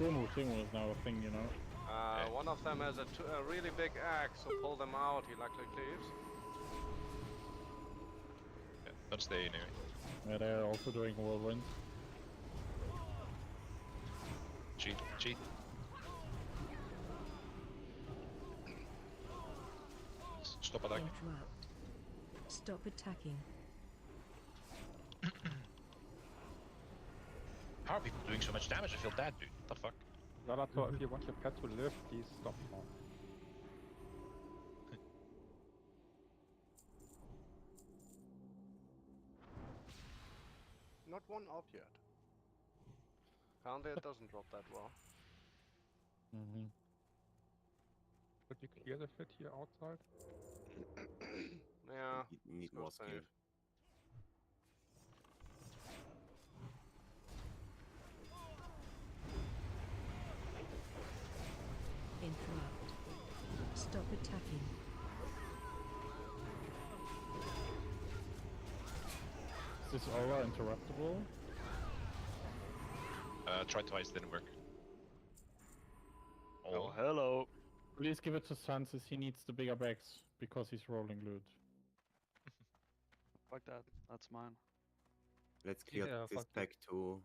Timu is now a thing, you know. One of them has a really big axe, so pull them out. He likely leaves. Yeah, don't stay anyway. Yeah, they're also doing whirlwind. Cheat, cheat. Stop attacking. Interrupt. Stop attacking. How are people doing so much damage? I feel dead, dude. What the fuck? Zalator, if you want your pet to live, please stop now. Not one up yet. Apparently it doesn't drop that well. Mm-hmm. Could you clear the fit here outside? Yeah, Need let's go more save. skill. Interrupt. Stop attacking. Is this aura interruptible? Try twice, didn't work. Oh, hello. Please give it to Sansis, he needs the bigger bags, because he's rolling loot. Fuck that. That's mine. Let's clear Yeah, this fuck it. back too.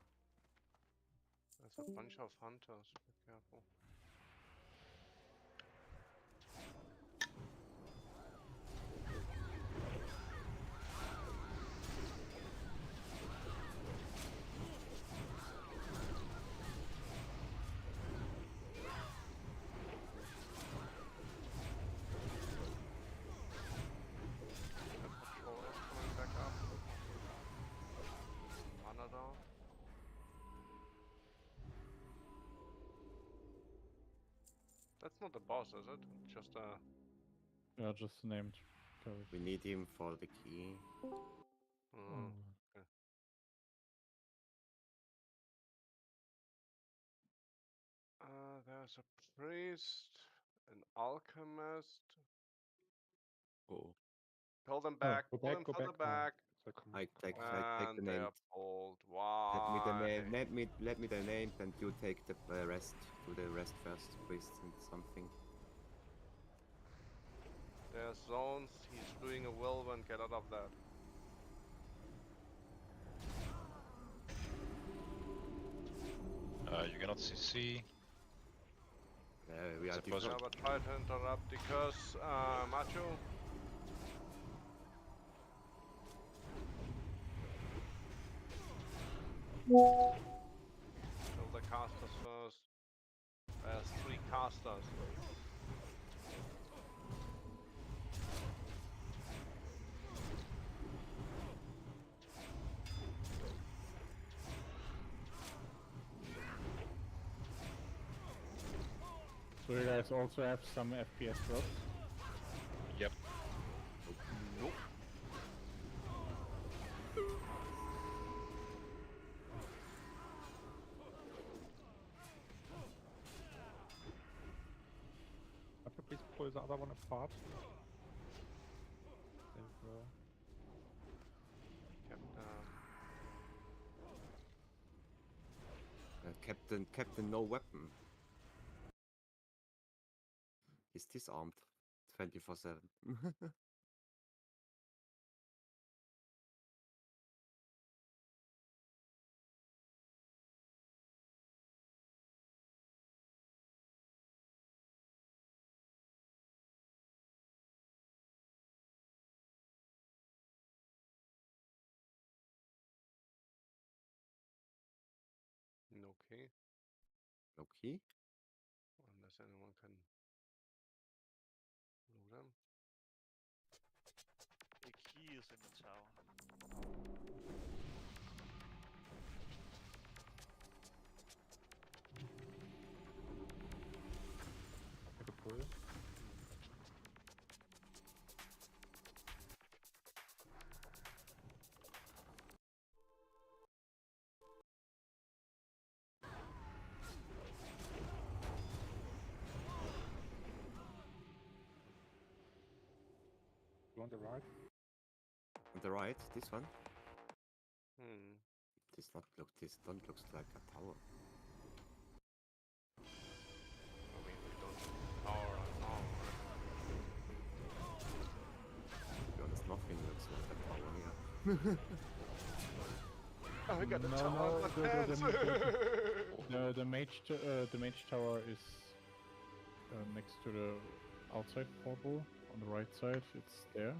There's a bunch of hunters. Be careful. The patrol is coming back up. Runner down. That's not the boss, is it? Just a... Yeah, just named character. We need him for the key. Mm, okay. There's a priest, an alchemist. Oh, Pull them Oh, back. Go Pull back, them go further back. No, back. they come. I take And the they name. are pulled. Let me the Why? name. Let me the name, and you take the rest. Do the rest first, priest and something. There's zones. He's doing a whirlwind. Get out of that. You cannot CC. We are Suppose Yeah, different. but try to interrupt because Macho. Kill the casters first. There's 3 casters. So you guys also have some FPS drops? Yep. Nope. Could you please pull the other one apart? There you go. Captain, no weapon. Is disarmed 24/7. Okay. Okay. Unless anyone can loot them. The key is in the tower. Take a pull. You on the right? On the right, this one. Hmm. This don't looks like a tower. I got the No, tower no, of my the- pants. the mage tower is next to the outside portal on the right side. It's there.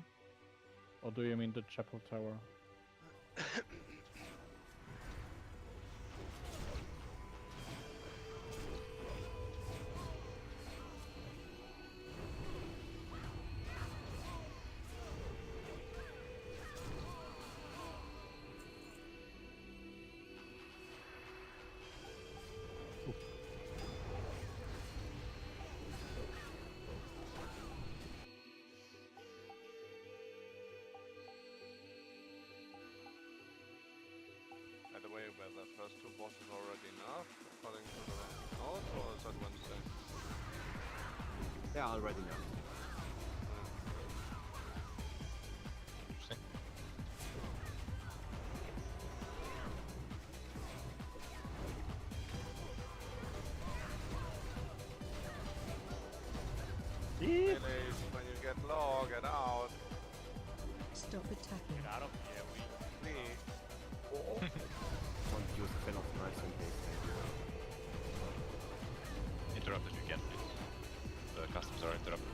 Or do you mean the chapel tower? By the way, were the first two bosses already enough, according to the notes, or is that Wednesday? Yeah, already know. Interesting. Really, when you get low, get out. Stop attacking. Get out of here, we. Please. Don't use Pen of Mercy in case Interrupt if you can, please. The customs are interrupted.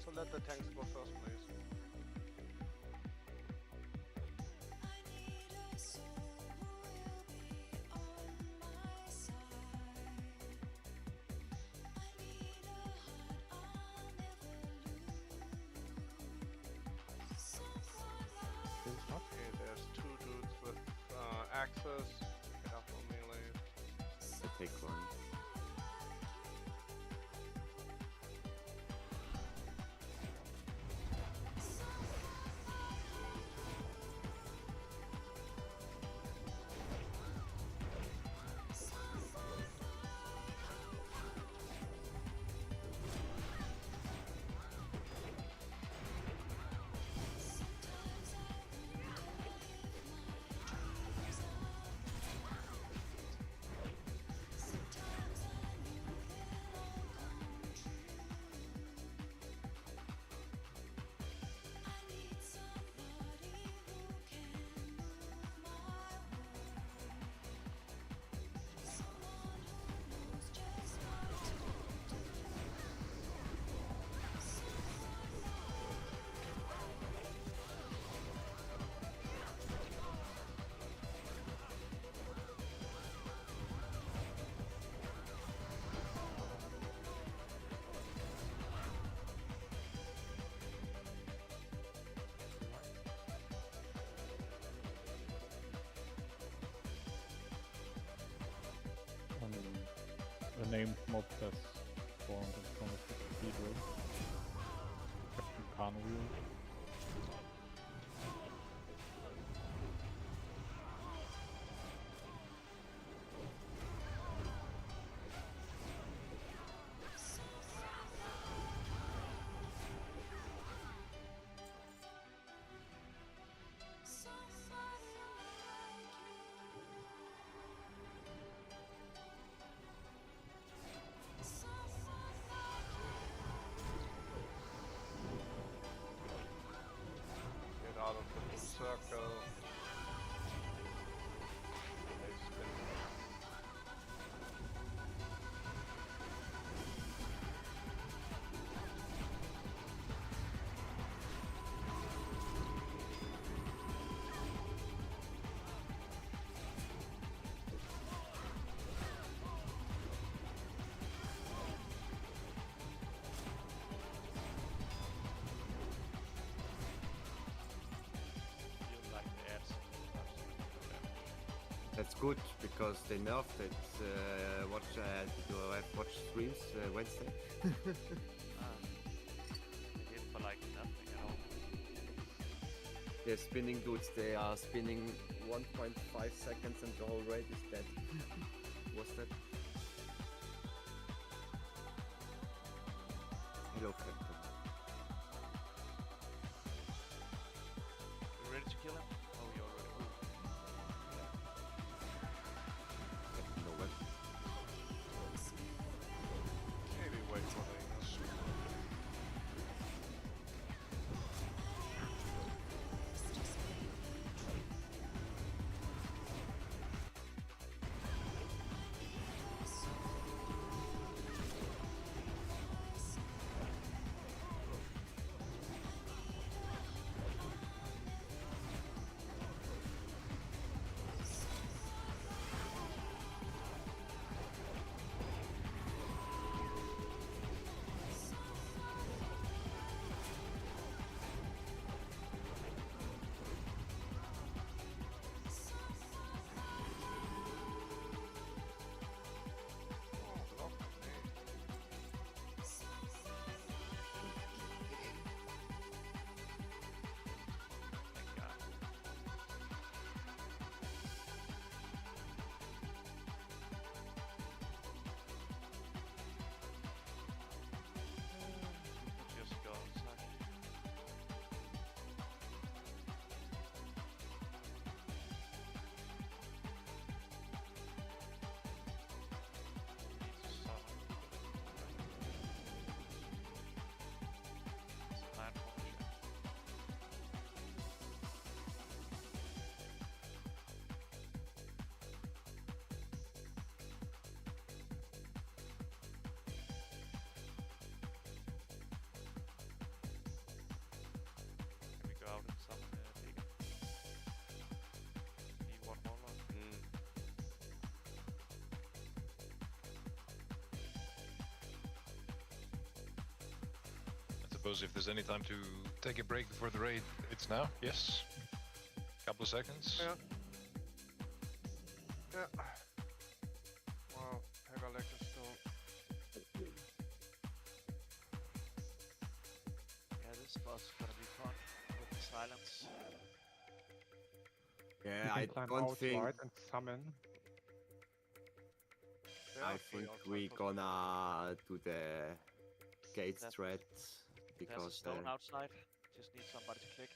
So let the tanks go first, please. Okay, there's two dudes with axes. Get up on melee. I take one. A named mob has spawned in front of the cathedral. Captain Carnwheel. Get out of the circle. That's good because they nerfed it. Do I have watched streams Wednesday? They did for like nothing at all. Yeah, spinning dudes, they are spinning 1.5 seconds and the whole raid is dead. Was that? Hello, Captain. You ready to kill him? Oh, you already moved. No weapon. Maybe wait for the Thank God. We'll just go outside. Need to summon. It's a platform ship. Can we go out and summon Vegan? Need one more lord? I suppose if there's any time to take a break before the raid, it's now. Yes. Couple of seconds. Yeah. Yeah. Wow, Pegalek is still. Yeah, this boss is gonna be fun with the silence. Yeah, You I can climb don't think. outside and summon. I think we gonna do the gate That- threat There's a because stone outside. Just need somebody to click.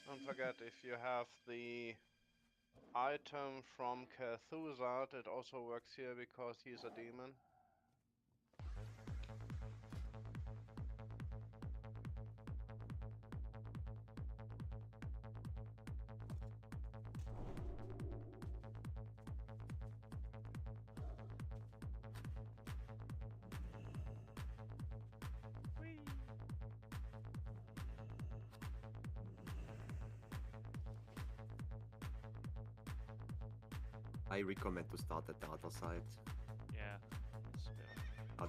Don't forget, if you have the item from Cathuzard, it also works here because he's a demon. I recommend to start at the other side, Yeah. It's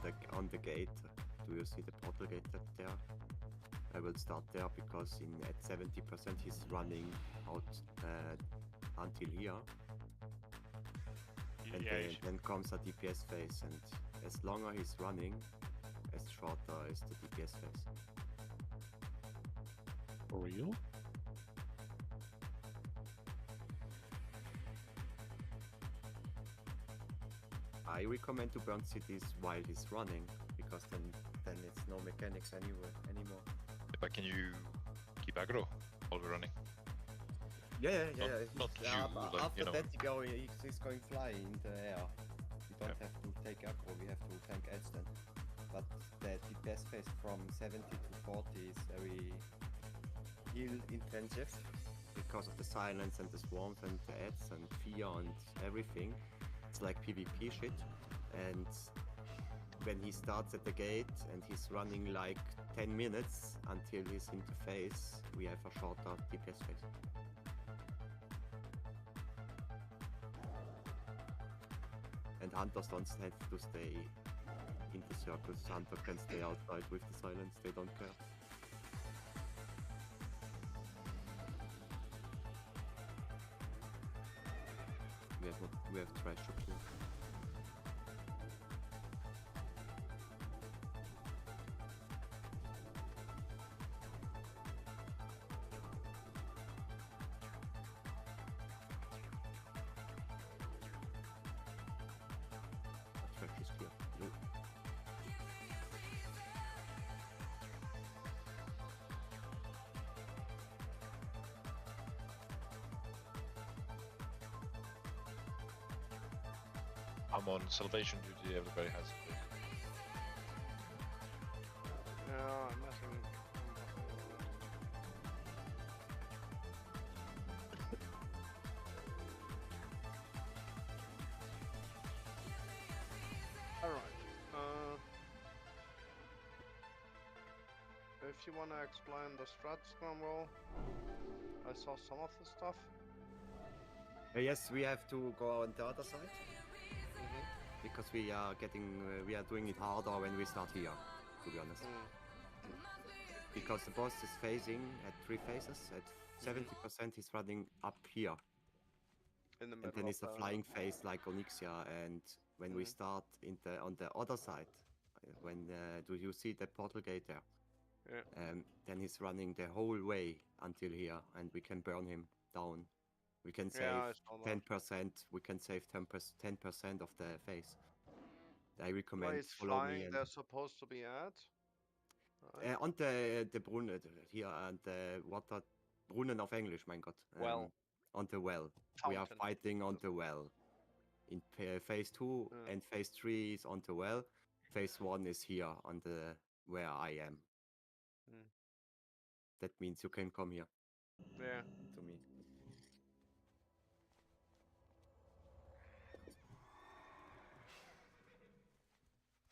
better. on the gate. Do you see the portal gate there? I will start there because at 70% he's running out until here, and Yeah, you should- then comes a DPS phase, and as longer he's running, as shorter is the DPS phase. For real? I recommend to burn cities while he's running because then it's no mechanics anymore. But can you keep aggro while we're running? Yeah. Not Yeah, you, but like, after you know. that he's going flying in the air. We don't have to take aggro, we have to tank edge then. But the DPS phase from 70 to 40 is very heal intensive because of the silence and the swarms and the ads and fear and everything. It's like PvP shit. And when he starts at the gate and he's running like 10 minutes until he's into phase, we have a shorter DPS phase. hunters don't have to stay in the circles. Hunter can stay outside with the silence. They don't care. We have trash up here. Trash is clear. No. I'm on salvation duty. Everybody has it. Yeah, I'm messing. Alright. If you wanna explain the strats, Cromwell, I saw some of the stuff. Yes, we have to go on the other side Mm-hmm. because we are doing it harder when we start here. To be honest, because the boss is phasing at 3 phases. At 70%, he's running up here. In the And middle then of it's a flying phase like Onyxia, and when we start on the other side, when do you see the portal gate there? Yeah. Then he's running the whole way until here, and we can burn him down. We can save Yeah, I saw that. 10%. We can save 10% of the phase. I recommend Where he's follow me flying, and they're supposed to be at. Right? on the Brunnen here and the water Brunnen auf Englisch, mein Gott. Well. On the well. We are Fountain. fighting on the well. In phase 2 and phase 3 is on the well. Phase 1 is here on the where I am. That means you can come here. Yeah. To me.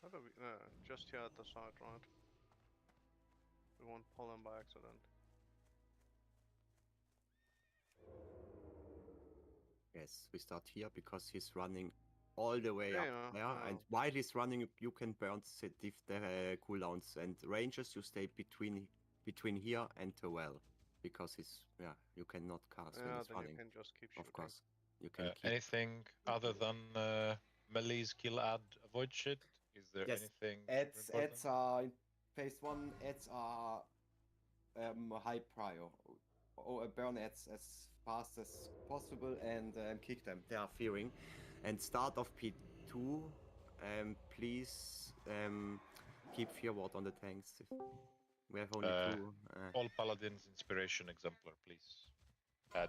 How do we? Just here at the side, right? We won't pull him by accident. Yes, we start here because he's running all the way up Yeah, there, and while he's running, you can burn the cooldowns and ranges. You stay between here and the well, because you cannot cast when he's then running. you can just keep shooting. Of course, you can keep. Anything other than melee's kill add avoid shit? Is there Yes, anything ads super important? are in phase 1. Ads are high prior. Burn ads as fast as possible and kick them. They are fearing. And start of P2, please keep fear ward on the tanks. We have only 2. All paladins inspiration exemplar, please.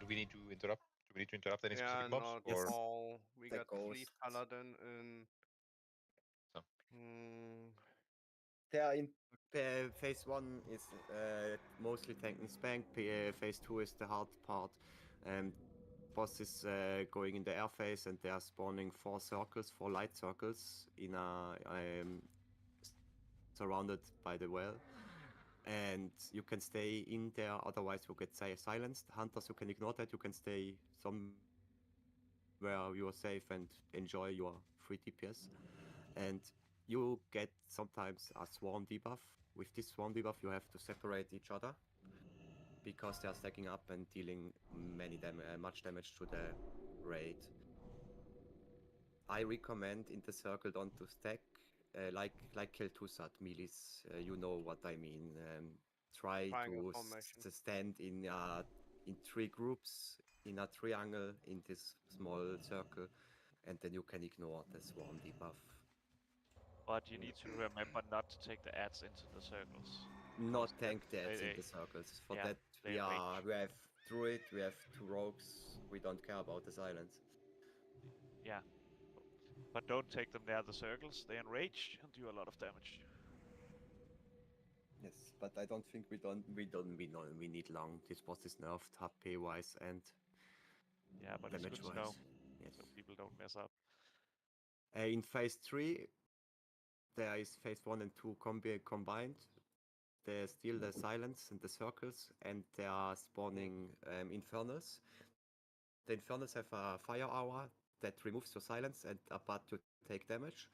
Do we need to interrupt? Do we need to interrupt any specific mobs? Not Or all. We The got 3 ghosts. paladin in. So. They are in phase 1 is mostly tank and spank. Phase 2 is the hard part. Boss is going in the air phase, and they are spawning 4 light circles in a surrounded by the well. And you can stay in there, otherwise you get silenced. Hunters, you can ignore that. You can stay somewhere you are safe and enjoy your free DPS. And you get sometimes a swarm debuff. With this swarm debuff, you have to separate each other because they are stacking up and dealing much damage to the raid. I recommend in the circle don't to stack like Kel'Thuzad melees. You know what I mean. Try Triangle to formation. stand in 3 groups in a triangle in this small circle, and then you can ignore the swarm debuff. But you need to remember not to take the ads into the circles. Not because tank the ads in they- the circles. For yeah, that they we range. have druid, we have 2 rogues. We don't care about the silence. Yeah. But don't take them near the circles. They enrage and do a lot of damage. Yes, but I don't think we need long. This boss is nerfed HP wise and Yeah, but it's damage good to know. wise. Yes. So people don't mess up. In phase 3, there is phase 1 and 2 combined. There's still the silence and the circles, and they are spawning infernals. The infernals have a fire aura that removes your silence, but you take damage.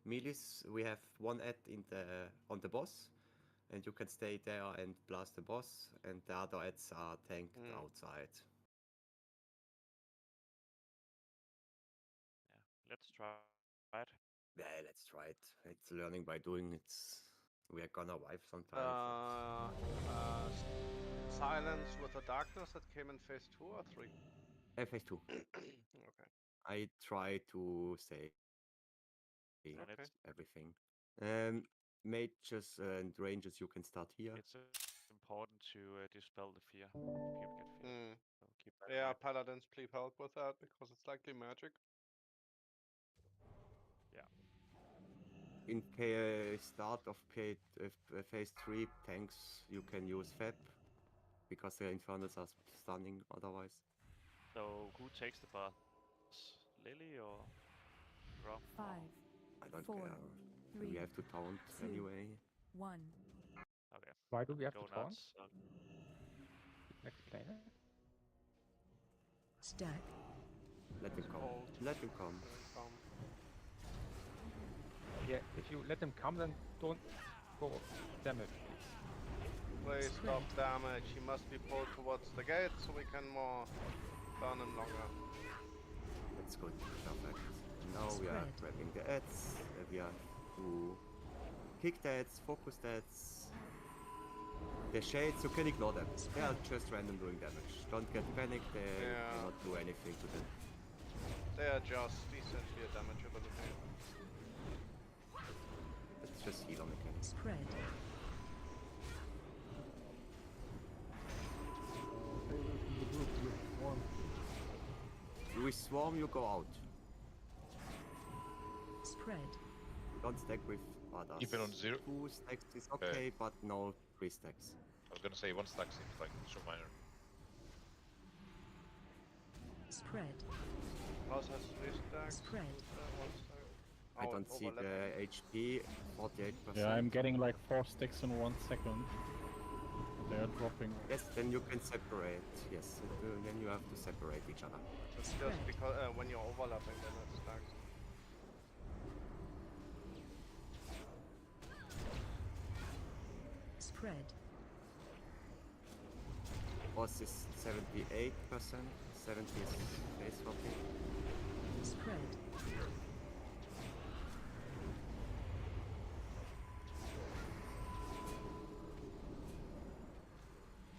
Melees, we have one ad in the on the boss, and you can stay there and blast the boss, and the other ads are tanked outside. Yeah, let's try it. Yeah, let's try it. It's learning by doing. We are gonna wipe sometimes. Silence with the darkness that came in phase 2 or 3? Phase 2. Okay. I try to say And Okay. everything. Mages and rangers, you can start here. it's important to dispel the fear. People get feared. So keep that in Yeah, mind. paladins, please help with that because it's likely magic. Yeah. In start of phase 3 tanks, you can use Fab because the infernals are stunning otherwise. So who takes the boss? Lily or Grom? 5, I don't 4, care. 3, We have to taunt 2, anyway. 1. Okay. Why do we have Go to taunt? nuts. You can explain it. Stack. Let him come. Cold. Let him come. Yeah, if you let them come, then don't go damage, please. Please stop damage. He must be pulled towards the gate so we can more burn him longer. That's good. Perfect. Now we are Spread. grabbing the ads. We have to kick the ads, focus the ads. The shades, you can ignore them. They are just random doing damage. Don't get panicked, they cannot do anything to them. They are just essentially a damage ability. It's just healer mechanics. Spread. With swarm, you go out. Spread. Don't stack with others. Keep it on 0. 2 stacks is okay, but no 3 stacks. I was gonna say 1 stack seems like so minor. Spread. Boss has 3 stacks. Spread. 1 stack. I don't see the HP, 48%. Yeah, I'm getting like 4 sticks in 1 second. They are dropping. Yes, then you can separate. Yes, then you have to separate each other. It's just because when you're overlapping, then it stacks. Spread. Boss is 78%, 70 is face swapping. Spread.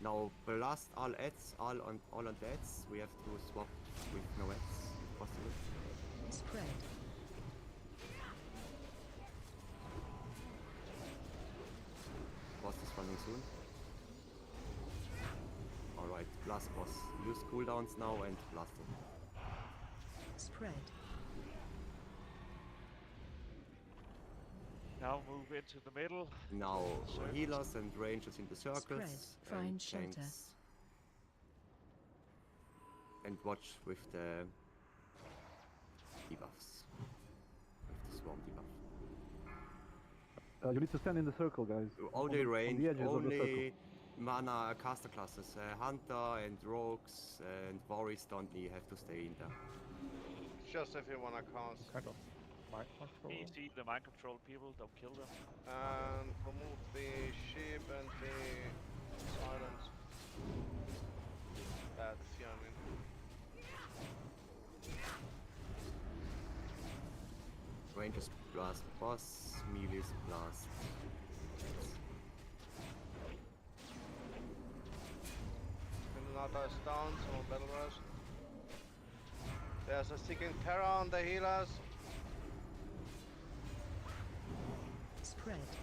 Now blast all ads, all on the ads. We have to swap with no ads if possible. Spread. Boss is running soon. Alright, blast boss. Use cooldowns now and blast him. Spread. Now move into the middle. Now Circles. healers and rangers in the circles. Spread. And Find shelter. tanks. And watch with the debuffs. With the swarm debuff. You need to stand in the circle, guys. Only range, on the edges of the circle. only mana caster classes. Hunter and rogues and warriors don't have to stay in there. Just if you wanna cast. Kind of mind control. See the mind control people, don't kill them. And remove the sheep and the silence. The fear, I mean. Rangers blast boss, melees blast. Another is down, so battle rush. There's a seeking terror on the healers. Spread.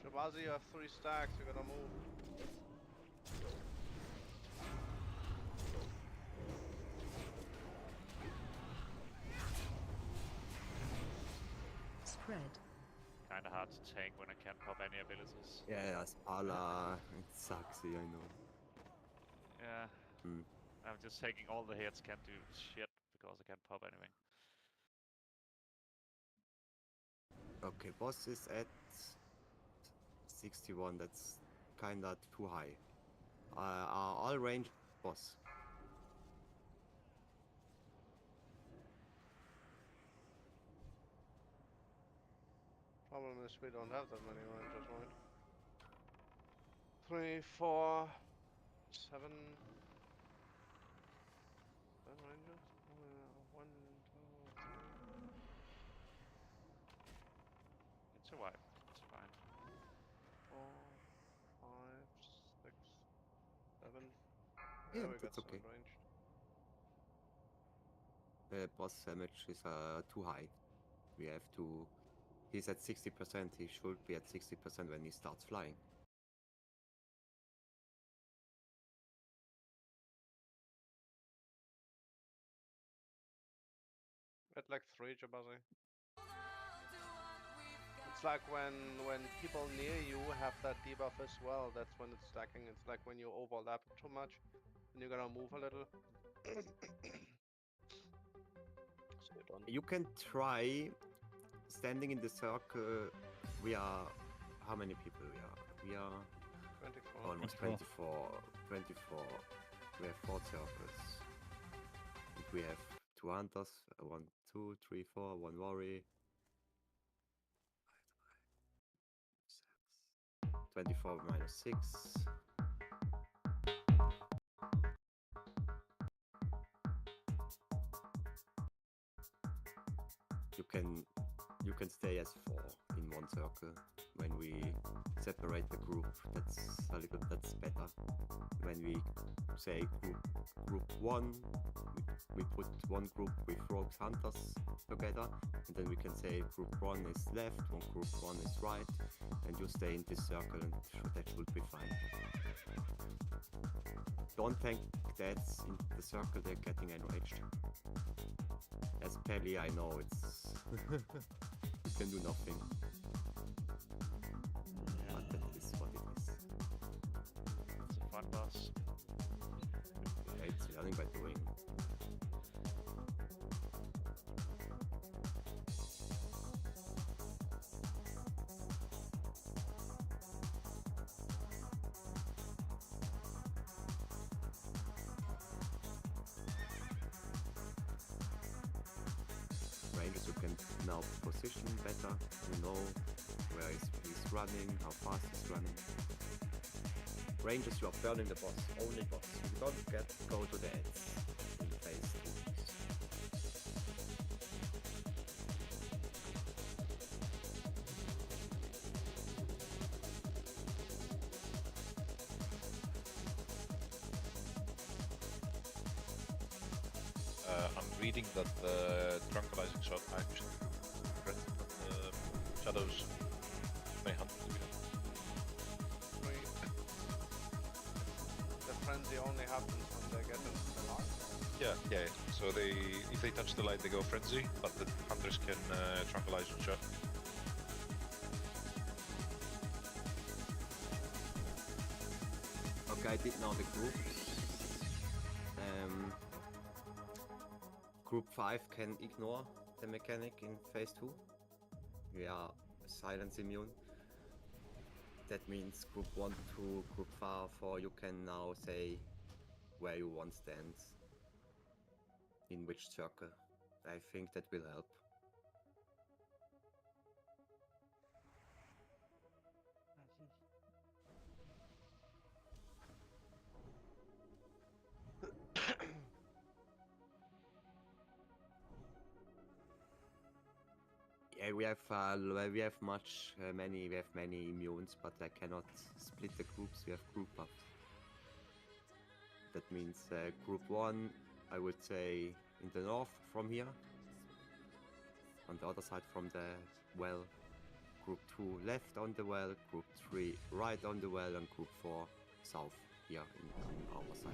Shabazi, you have 3 stacks, you gotta move. Spread. Kinda hard to tank when I can't pop any abilities. Yeah, Spala, it sucks, I know. Yeah. I'm just taking all the hits, can't do shit because I can't pop anything. Okay, boss is at 61, that's kinda too high. are all range boss. Problem is we don't have that many rangers, right? 3, 4, 7. 7 rangers? 1, 2, 3. It's survive. It's fine. 4, 5, 6, 7. Yeah, Yeah, we got that's some okay. ranged. The boss damage is too high. We have to. He's at 60%. He should be at 60% when he starts flying. At like 3 Jabazzi. It's like when people near you have that debuff as well, that's when it's stacking. It's like when you overlap too much and you're gonna move a little. So you don't. You can try standing in the circle. We are. How many people we are? We are 24. almost 24. 24. We have 4 circles. And we have 2 hunters. 1, 2, 3, 4. 1 warrior. 24 minus 6. You can stay as 4 in one circle. When we separate the group, that's better. When we say group 1, we put one group with rogues hunters together, and then we can say group 1 is left, group 1 is right, and you stay in this circle, and that should be fine. Don't think that's in the circle they're getting enraged. As Pelly, I know it's you can do nothing. But that is what it is. It's a fun boss. It's learning by doing. Rangers, you can now position better. You know where he's running, how fast he's running. Rangers, you are burning the boss, only boss. You don't go to the ends in phase 2. I'm reading that the tranquilizing shot actually threat from the shadows may hunt to be done. The frenzy only happens when they get into the light. Yeah. So if they touch the light, they go frenzy, but the hunters can tranquilize and shot. Okay, I did now the groups. Group 5 can ignore the mechanic in phase 2. We are silence immune. That means group 1 to group 4 you can now say where you want stands. In which circle. I think that will help. Yeah, we have many immunes, but I cannot split the groups. We have group buffs. That means group 1, I would say in the north from here. On the other side from the well. Group 2 left on the well, group 3 right on the well, and group 4 south here on our side.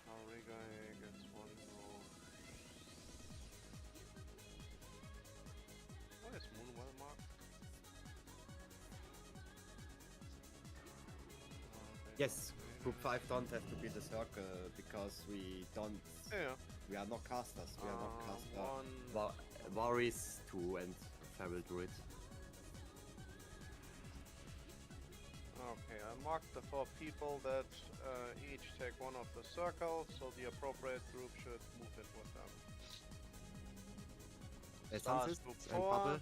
Auriga gets 1 roll. What is Moon well marked? Yes, group 5 don't have to be the circle because we don't. Yeah. We are not casters. We are not caster. One. Varys 2 and Feral Druid. mark the 4 people that each take one of the circles, so the appropriate group should move in with them. Star is Sunsis group and 4. Bubble,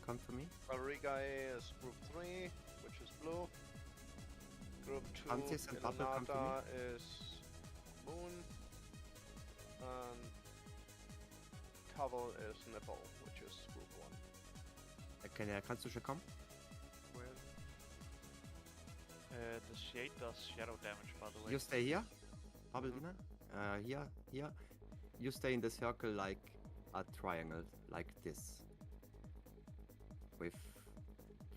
come to me. Arigae is group 3, which is blue. Group 2, Antis and Bubble, come to me. Iluminata is moon. And Covel is nipple, which is group 1. Kannst du schon kommen? Where? The shade does shadow damage, by the way. You stay here. Bubble Dina. Here. You stay in the circle like a triangle, like this. With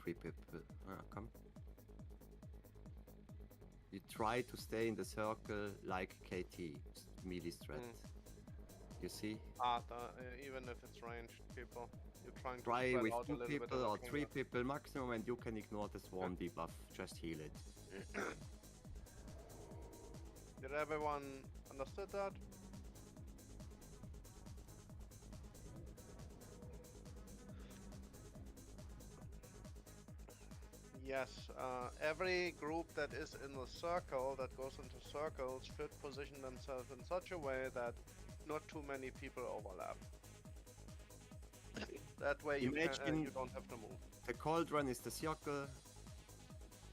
3 people. Come. You try to stay in the circle like KT, melee strat. You see? Even if it's ranged people, you're trying to Try spread with out a 2 little bit people of or the 3 finger. people maximum, and you can ignore the swarm debuff. Just heal it. Did everyone understood that? Yes, every group that is in the circle, that goes into circles, should position themselves in such a way that not too many people overlap. That way you, Imagine- you don't have to move. The cauldron is the circle.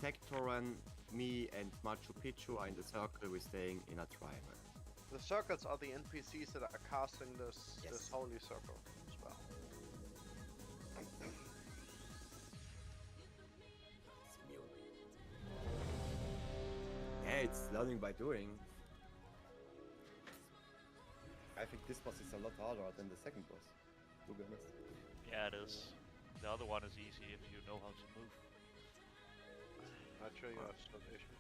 Tectoran, me, and Machu Picchu are in the circle. We're staying in a triangle. The circles are the NPCs that are casting this Yes. holy circle as well. Yeah, it's learning by doing. I think this boss is a lot harder than the second boss, to be honest. Yeah, it is. The other one is easy if you know how to move. Not sure you have starvation.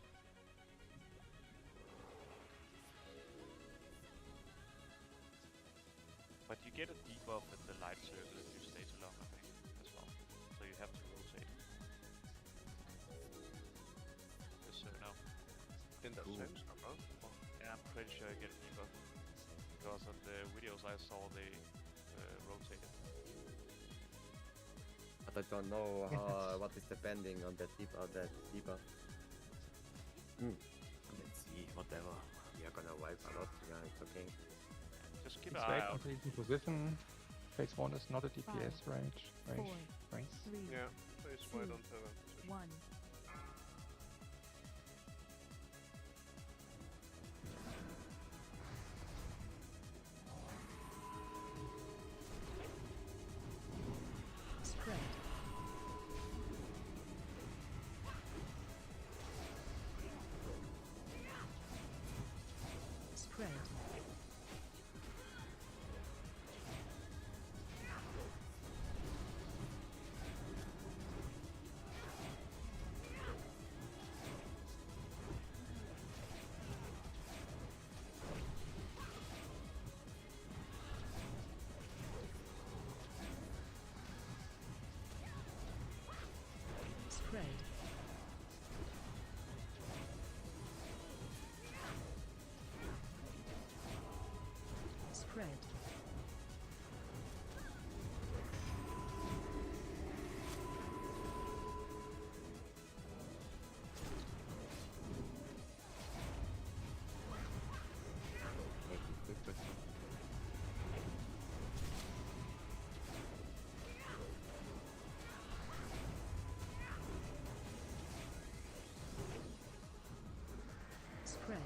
But you get a debuff in the light circle if you stay too long, I think, as well. So you have to rotate. Just so you know. In that Cool. same circle. Yeah, I'm pretty sure I get a debuff. Because on the videos I saw, they rotated. But I don't know how, what is depending on that debuff. Let's see, whatever. We are gonna wipe a lot. Yeah, it's okay. Just keep Let's an wait eye out. until he's in position. Phase 1 is not a DPS range. 4, Range. 3, Yeah, please wait Two. until that position. 1. Spread. Spread. Spread. Spread. Make it quick, but Spread.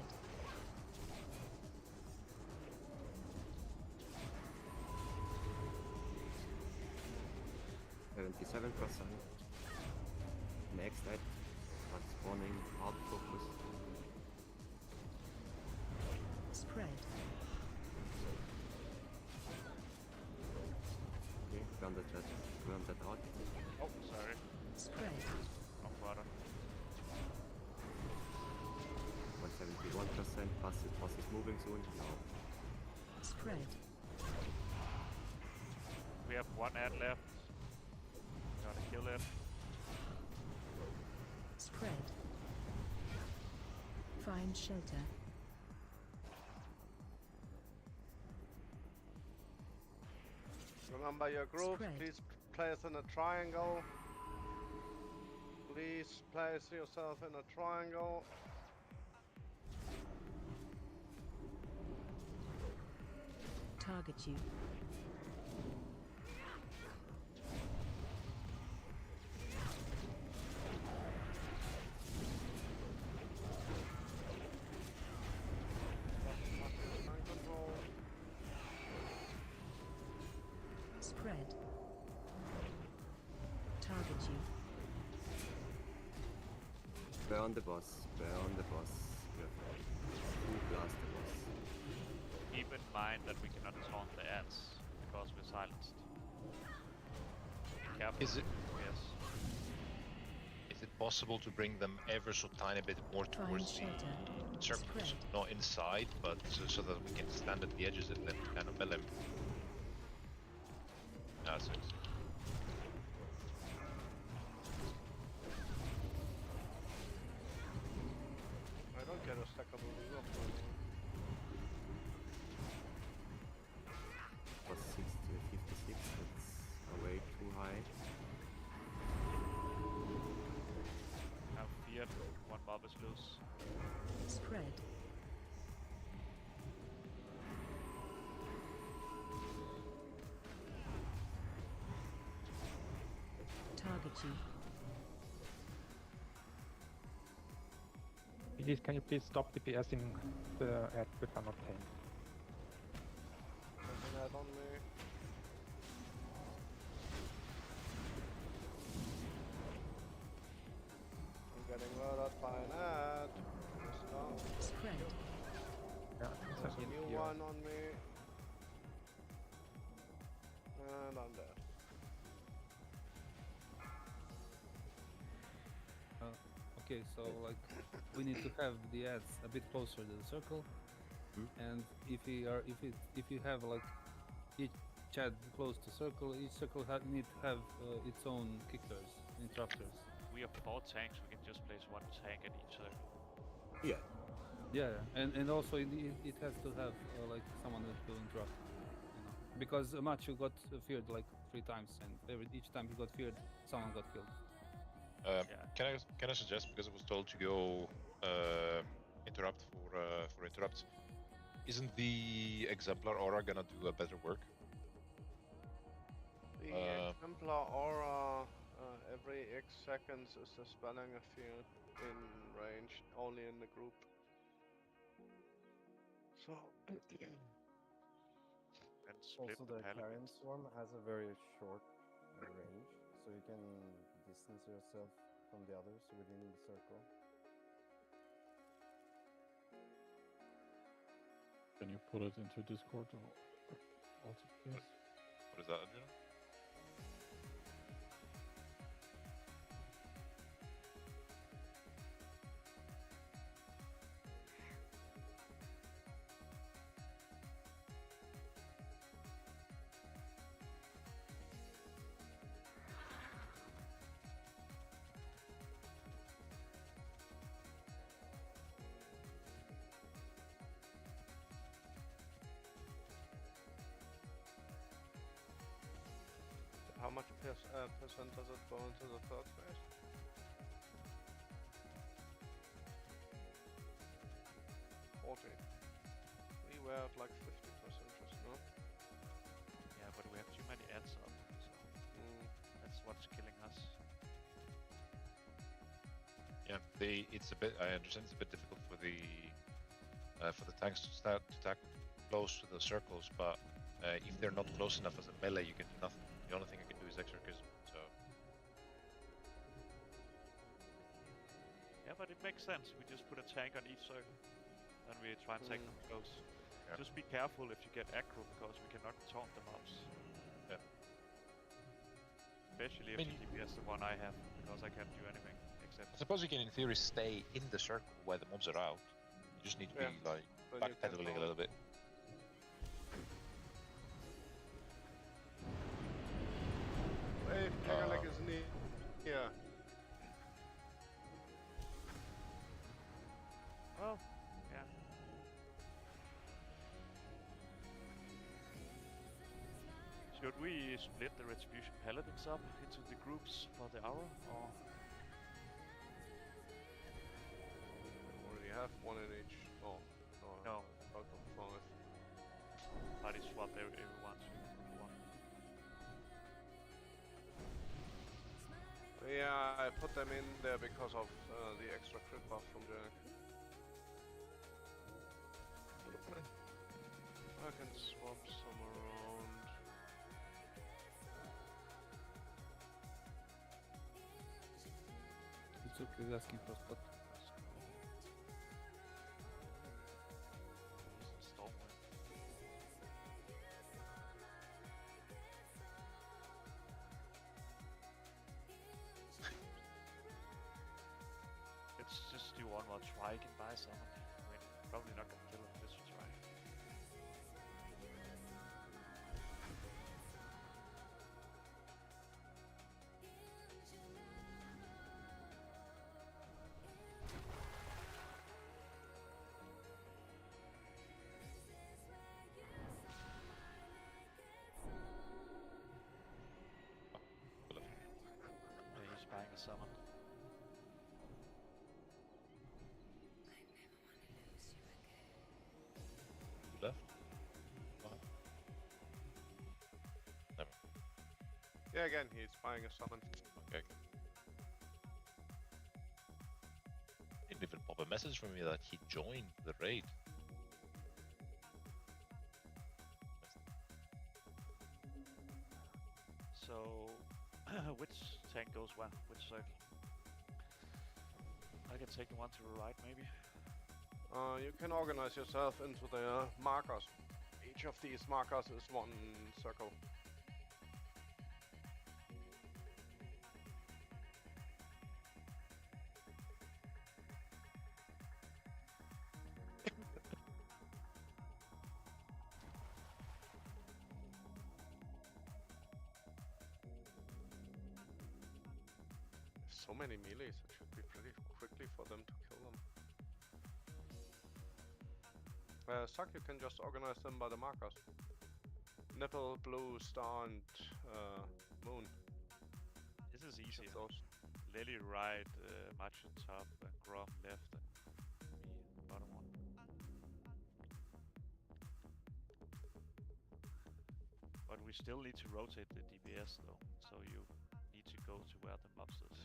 $77%. Next at what's spawning hard focus. Spread. Okay, burn that out. Oh, sorry. Spread. Wrong button. 171%. Boss is moving soon. No. Spread. We have one ad left. Gotta kill it. Spread. Find shelter. Remember your groups, Spread. please place in a triangle. Please Please place yourself in a triangle. Target you. Mind control. Spread. Target you. Burn the boss. Burn the boss. We have to blast the boss. Keep in mind that we cannot taunt the ads because we're silenced. Careful. Is it Yes. is it possible to bring them ever so tiny bit more Try and towards the shelter. circles, Spread. not inside, but so that we can stand at the edges and then kind of melee? Ah, so it's- I don't get a stackable resolve. Was 56, that's way too high. Now feared. One mob is loose. Spread. Target you. Please, can you please stop DPSing the ads which are not tamed? There's an ad on me. I'm getting murdered by an ad. Stop. Spread. Yeah, There's a in new here. one on me. And I'm dead. Okay, so like we need to have the ads a bit closer to the circle, and if you have like each ad close to circle, each circle need to have its own kickers, interrupters. We have 4 tanks. We can just place 1 tank at each circle. Yeah. Yeah, and also it has to have like someone that will interrupt, you know, because Machu got feared like 3 times, and each time he got feared, someone got killed. Yeah. Can I suggest, because I was told to go interrupt for interrupts, isn't the exemplar aura gonna do a better work? The exemplar aura every X seconds is dispelling a field in range, only in the group. So And split Also, the the paladins. Carrion Swarm has a very short range, so you can distance yourself from the others within the circle. Can you put it into Discord or also, please? What is that, Adrian? how much percent does it go into the third phase? We were at like 50% just now. Yeah, but we have too many ads up, so that's what's killing us. Yeah, it's a bit. I understand it's a bit difficult for the tanks to start to attack close to the circles, but if they're not close enough as a melee, you can do nothing. The only thing I can do is exorcism. So Yeah, but it makes sense. We just put a tank on each circle, and we try and take them close. Yeah. Just be careful if you get aggro, because we cannot taunt the mobs. Yeah. Especially if I mean, you DPS the one I have, because I can't do anything except. I suppose you can, in theory, stay in the circle where the mobs are out. You just need to be like Then you can backpedaling a taunt. little bit. Wait, Kagalek is near. Yeah. Oh, yeah. Should we split the Retribution Paladins up into the groups for the hour, or? one in each. Oh, No. total 5. Party swap everyone to one. Yeah, I put them in there because of the extra crit buff from Jack. I can swap some around. It's okay, he's asking for spot. Stormwind. Let's just do one more try. You can buy some. I mean, probably not gonna kill him this try. Yeah, he's buying a summon. You left? What? Never. Yeah, again, he's buying a summon. Okay. He didn't even pop a message from me that he joined the raid. So, which tank goes where? Which circle? I can take the one to the right, maybe. You can organize yourself into the markers. Each of these markers is one circle. So many melees, it should be pretty quickly for them to kill them. Suck, you can just organize them by the markers. Nipple, blue, star, and moon. This is easy. Those. Lily right, Macho top, and Grom left, and me bottom one. But we still need to rotate the DPS though, so you need to go to where the mobs is.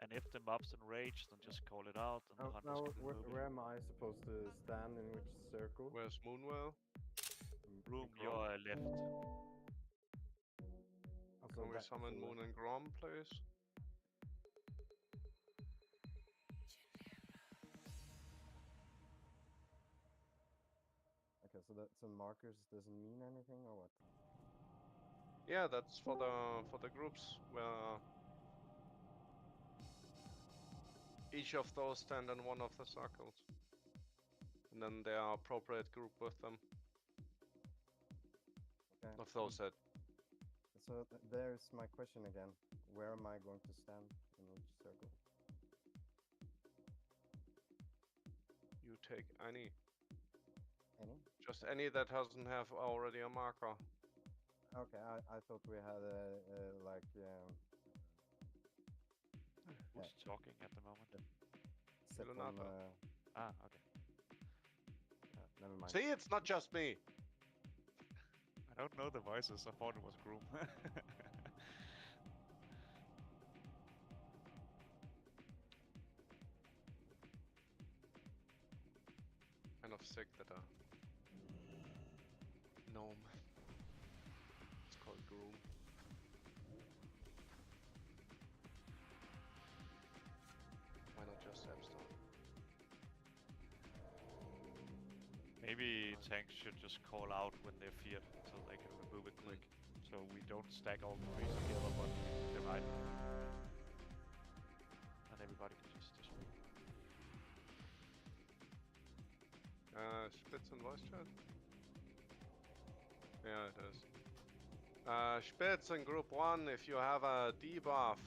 And if the mob's enraged, then just call it out, and the hunters Now, can move where am I supposed to stand in which circle? Where's Moonwell? Room Grom? your left. Also, Can we summon Moon and Grom, please? Okay, so that so markers doesn't mean anything or what? Yeah, that's for the groups where each of those stand in one of the circles. And then there are appropriate group with them. Okay. Of those that So there's my question again. Where am I going to stand in which circle? you take any. Any? Just any that doesn't have already a marker. Okay, I thought we had like Who's talking at the moment? set on, Leonardo. Ah, okay. never mind. See, it's not just me. I don't know the voices. I thought it was Groom. Kind of sick that a gnome. It's called Groom. Why not just Epstone? Maybe tanks should just call out when they're feared, so they can remove it quick. So we don't stack all the trees together, but they might. And everybody can just speak. Spitz in voice chat? Yeah, it is. Spitz in group 1, if you have a debuff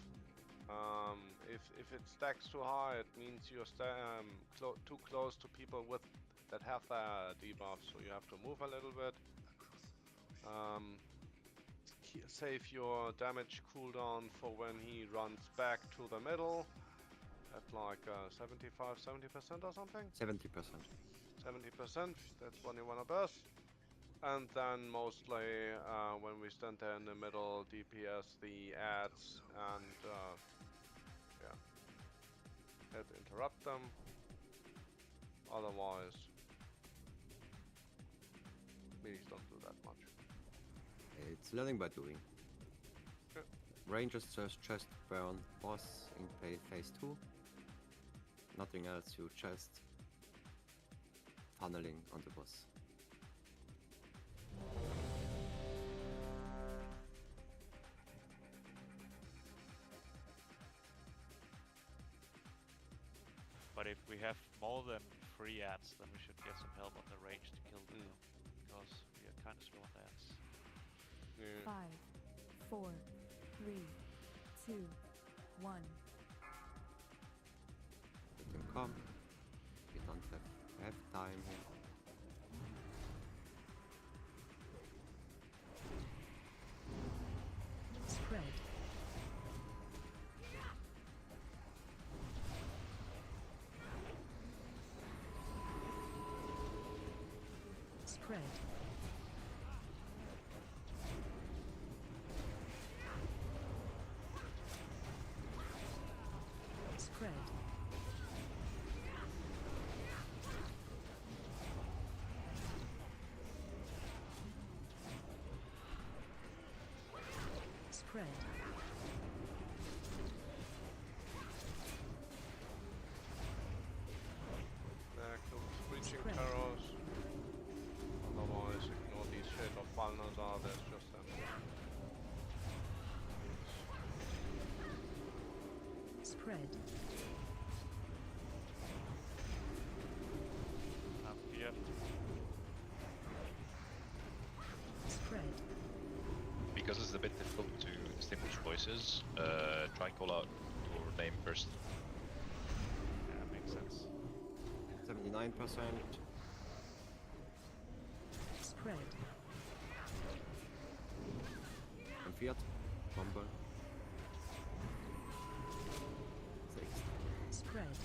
if it stacks too high, it means you're too close to people with that have their debuff, so you have to move a little bit. Save your damage cooldown for when he runs back to the middle at like 75-70% or something. 70%. 70%. That's when you wanna burst. And then mostly when we stand there in the middle, DPS the ads and yeah, interrupt them. Otherwise, please don't do that much. It's learning by doing. Yeah. Rangers just burn boss in phase 2. Nothing else, you just tunneling on the boss. But if we have more than 3 ads, then we should get some help on the range to kill them, because we are kind of slow on the ads. Yeah. 5, 4, 3, 2, 1. You can come. We don't have time here. Spread. Spread. Spread. Spread. Back to screeching Spread. terrors. Otherwise, ignore these shit of Falners are, there's just them. Spread. I'm here. Spread. Because it's a bit difficult to distinguish voices, try and call out your name first. Yeah, makes sense. 79%. Spread. Fiat. Bomber. 6. Spread.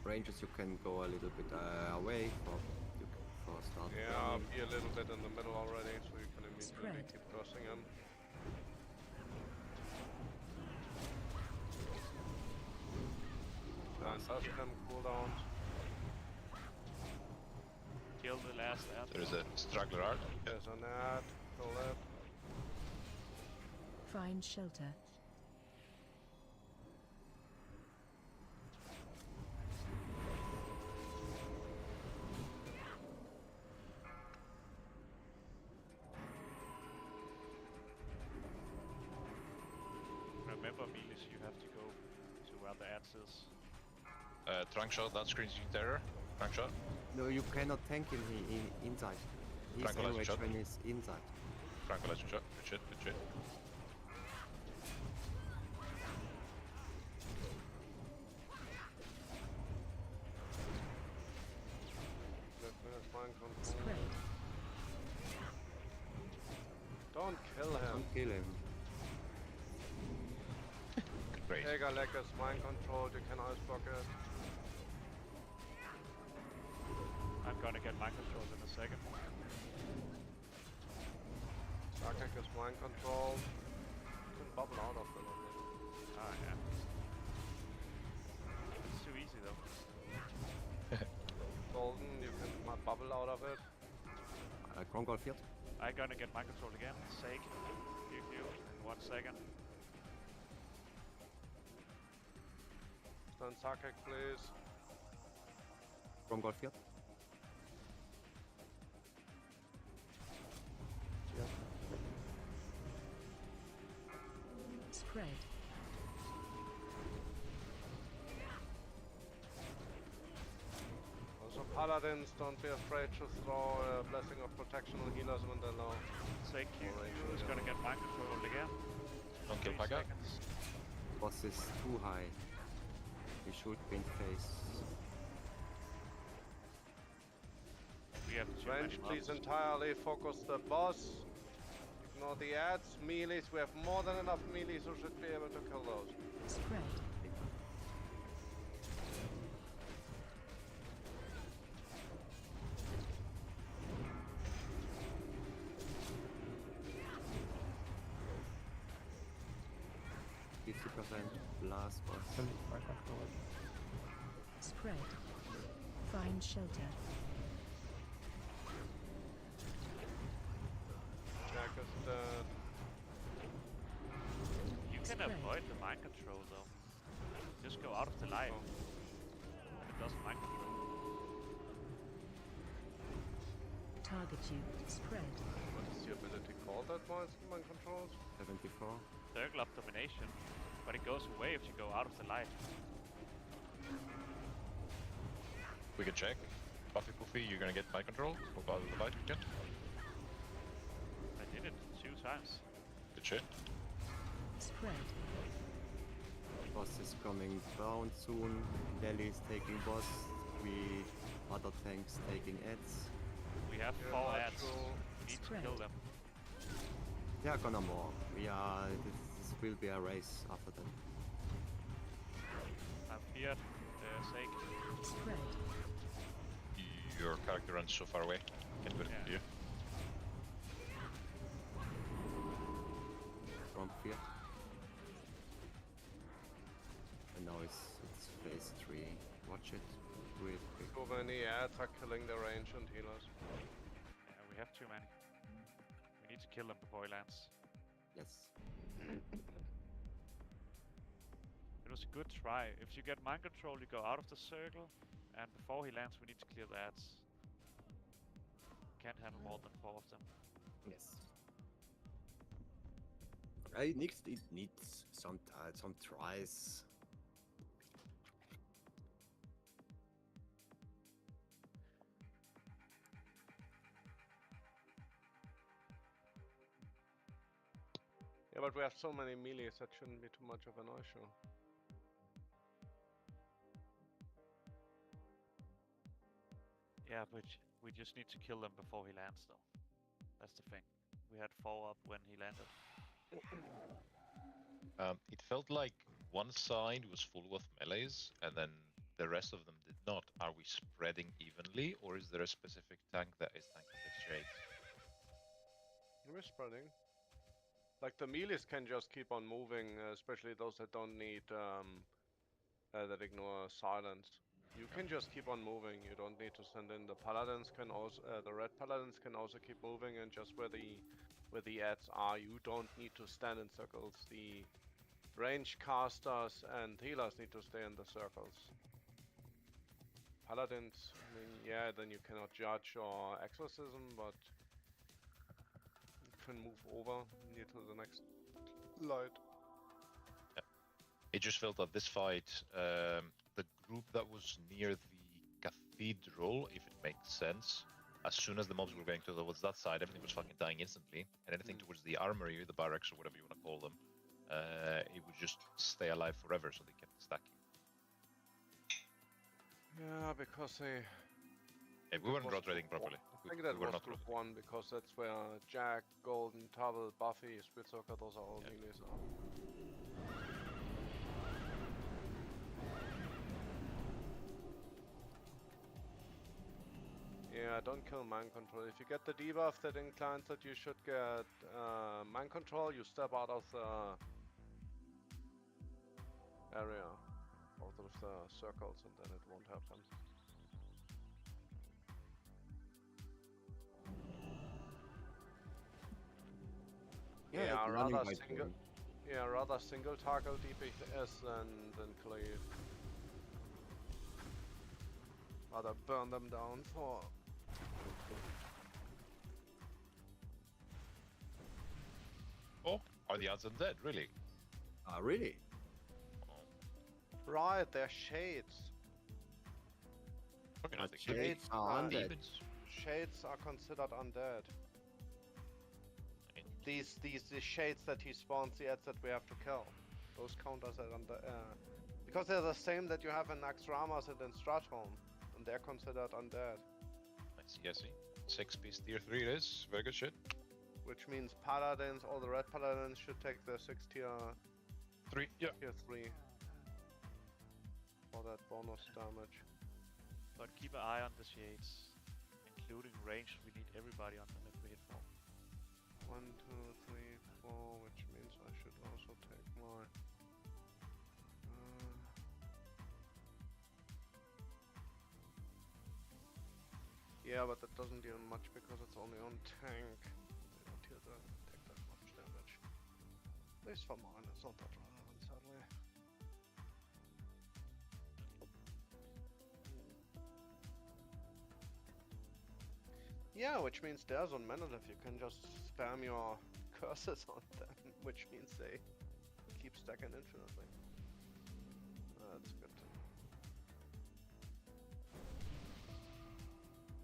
Rangers, you can go a little bit away for start. Yeah, burning. be a little bit in the middle already, so you can immediately Spread. keep crossing him. And dust them cooldowns. Kill the last ad. There is a straggler art. There's an ad, kill it. Find shelter. Remember, Miles, you have to go to where the ads is. Trunk shot, that screens you terror. Trunk shot. No, you cannot tank him inside. He's Tranquilizer average shot. when he's inside. Tranquilizer shot. Good shit, good shit. Let me mind control. Spread. Don't kill him. Don't kill him. Great. Jäger leg is mind controlled, you can ice block it. I'm gonna get mind control in a second. Sarkak is mind controlled. You can bubble out of it already. Ah, yeah. It's too easy though. Golden, you can bubble out of it. Krongol Fiat. I'm gonna get mind control again. Sake. You in 1 second. Then Sarkak, please. Krongol Fiat. Spread. Also paladins, don't be afraid to throw a blessing of protection on healers when they're low. Sake, you Alright, is yeah. gonna get mind control again. Don't kill 3 Paga. seconds. Boss is too high. We should print face. We have too Range, many please mobs. entirely focus the boss. Ignore the ads, melees. We have more than enough melees who should be able to kill those. Spread. Last boss. Spread. Find shelter. Jack is dead. You can Spread. avoid the mind control though. Just go out of the light. And it doesn't mind control. Target you. Spread. What is the ability called that mind controls? 74. Circle of domination. But it goes away if you go out of the light. We can check. Buffy Poofy, you're gonna get mind control. Move out of the light, you can. I did it 2 times. Good shit. Spread. Boss is coming down soon. Delhi is taking boss. We other tanks taking ads. We have Yeah, 4 not ads. sure. We need to Spread. kill them. They are gonna more. We are. This will be a race after them. I'm feared sake. Spread. Your character runs so far away. Can't do it Yeah. to you. From fear. And now it's phase 3. Watch it. Do it quick. Too many ads are killing the range and healers. Yeah, we have too many. We need to kill them before he lands. Yes. It was a good try. If you get mind control, you go out of the circle, and before he lands, we need to clear the ads. Can't handle more than 4 of them. Yes. It needs some tries. Yeah, but we have so many melees that shouldn't be too much of an issue. Yeah, but we just need to kill them before he lands, though. That's the thing. We had 4 up when he landed. It felt like one side was full of melees, and then the rest of them did not. Are we spreading evenly, or is there a specific tank that is tanking the shades? We're spreading. Like the melees can just keep on moving, especially those that don't need that ignore silence. You can just keep on moving. You don't need to send in. The paladins can also, the red paladins can also keep moving, and just where the ads are, you don't need to stand in circles. The range casters and healers need to stay in the circles. Paladins, I mean, yeah, then you cannot judge or exorcism, but you can move over near to the next light. It just felt that this fight, the group that was near the cathedral, if it makes sense, as soon as the mobs were going towards that side, everything was fucking dying instantly, and anything towards the armory, the barracks, or whatever you want to call them, it would just stay alive forever, so they kept stacking. Yeah, because they... Yeah, we weren't was rotating group properly. I think that we were was not group rotating. 1, because that's where Jack, Golden, Tubble, Buffy, Splitsocker, those are all Yeah. melees. Yeah, don't kill mind control. If you get the debuff that inclines that you should get mind control, you step out of the area, out of the circles, and then it won't happen. Yeah, it's running rather by single. turn. Yeah, rather single target DPS than cleave. Rather burn them down for. Oh, are the odds undead, really? Really? Right, they're shades. Okay, But nothing. shades are are undead. Demons. Shades are considered undead. These shades that he spawns, the ads that we have to kill. Those count as under because they're the same that you have in Naxxramas and in Stratholme, and they're considered undead. I see. 6 piece tier 3 it is. Very good shit. Which means paladins, all the red paladins should take the 6 tier 3, yeah. tier 3 for that bonus damage. But keep an eye on the shades, including range. We need everybody on them if we hit 4. 1, 2, 3, 4, which means I should also take my. Yeah, but that doesn't deal much because it's only on tank. They don't take that much damage. At least for mine, it's not that relevant, sadly. Yeah, which means there's on Menelith you can just spam your curses on them, which means they keep stacking infinitely. That's good.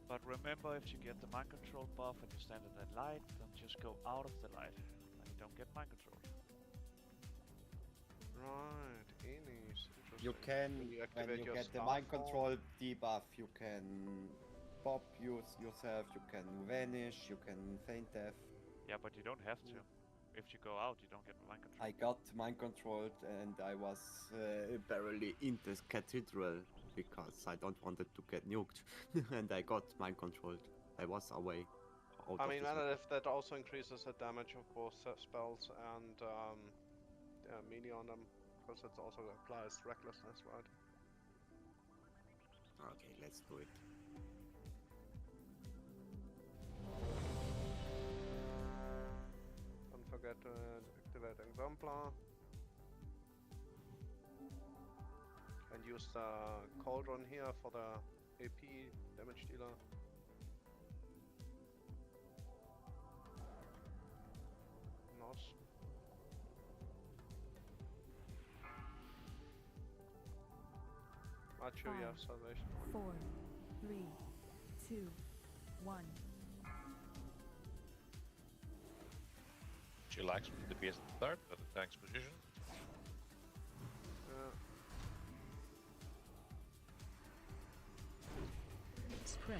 But remember, if you get the mind control buff and you stand in that light, then just go out of the light, and you don't get mind control. Right, Enis. You can, when you get the mind control debuff, you can pop yourself, you can vanish, you can feint death. Yeah, but you don't have to. If you go out, you don't get mind control. I got mind controlled and I was barely in this cathedral because I don't want it to get nuked. And I got mind controlled. I was away. I mean, if that also increases the damage of both spells and melee on them, because it also applies recklessness, right? Okay, let's do it. Don't forget to activate Exemplar. And use the Cauldron here for the AP damage dealer. Nice. Macho, you have salvation. 4, 3, 2, 1. She likes the PS start at the tank's position. Spread.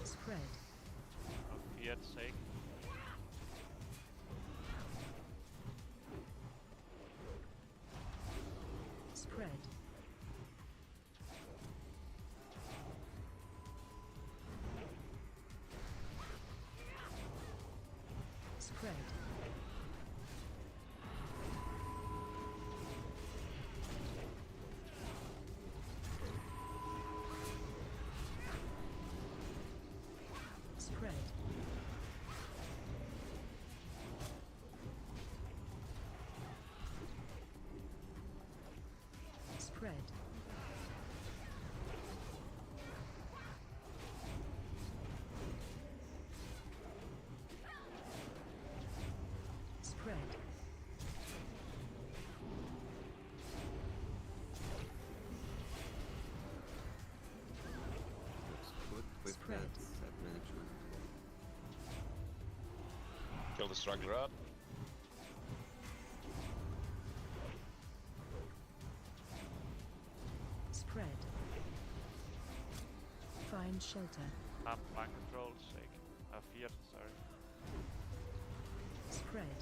Spread. For fear's sake. Spread. Spread. Spread. Spread. Spread. Looks good with Spread. that set management. Kill the struggler up. Spread. Find shelter. Mind control's sake. Fear, sorry. Spread.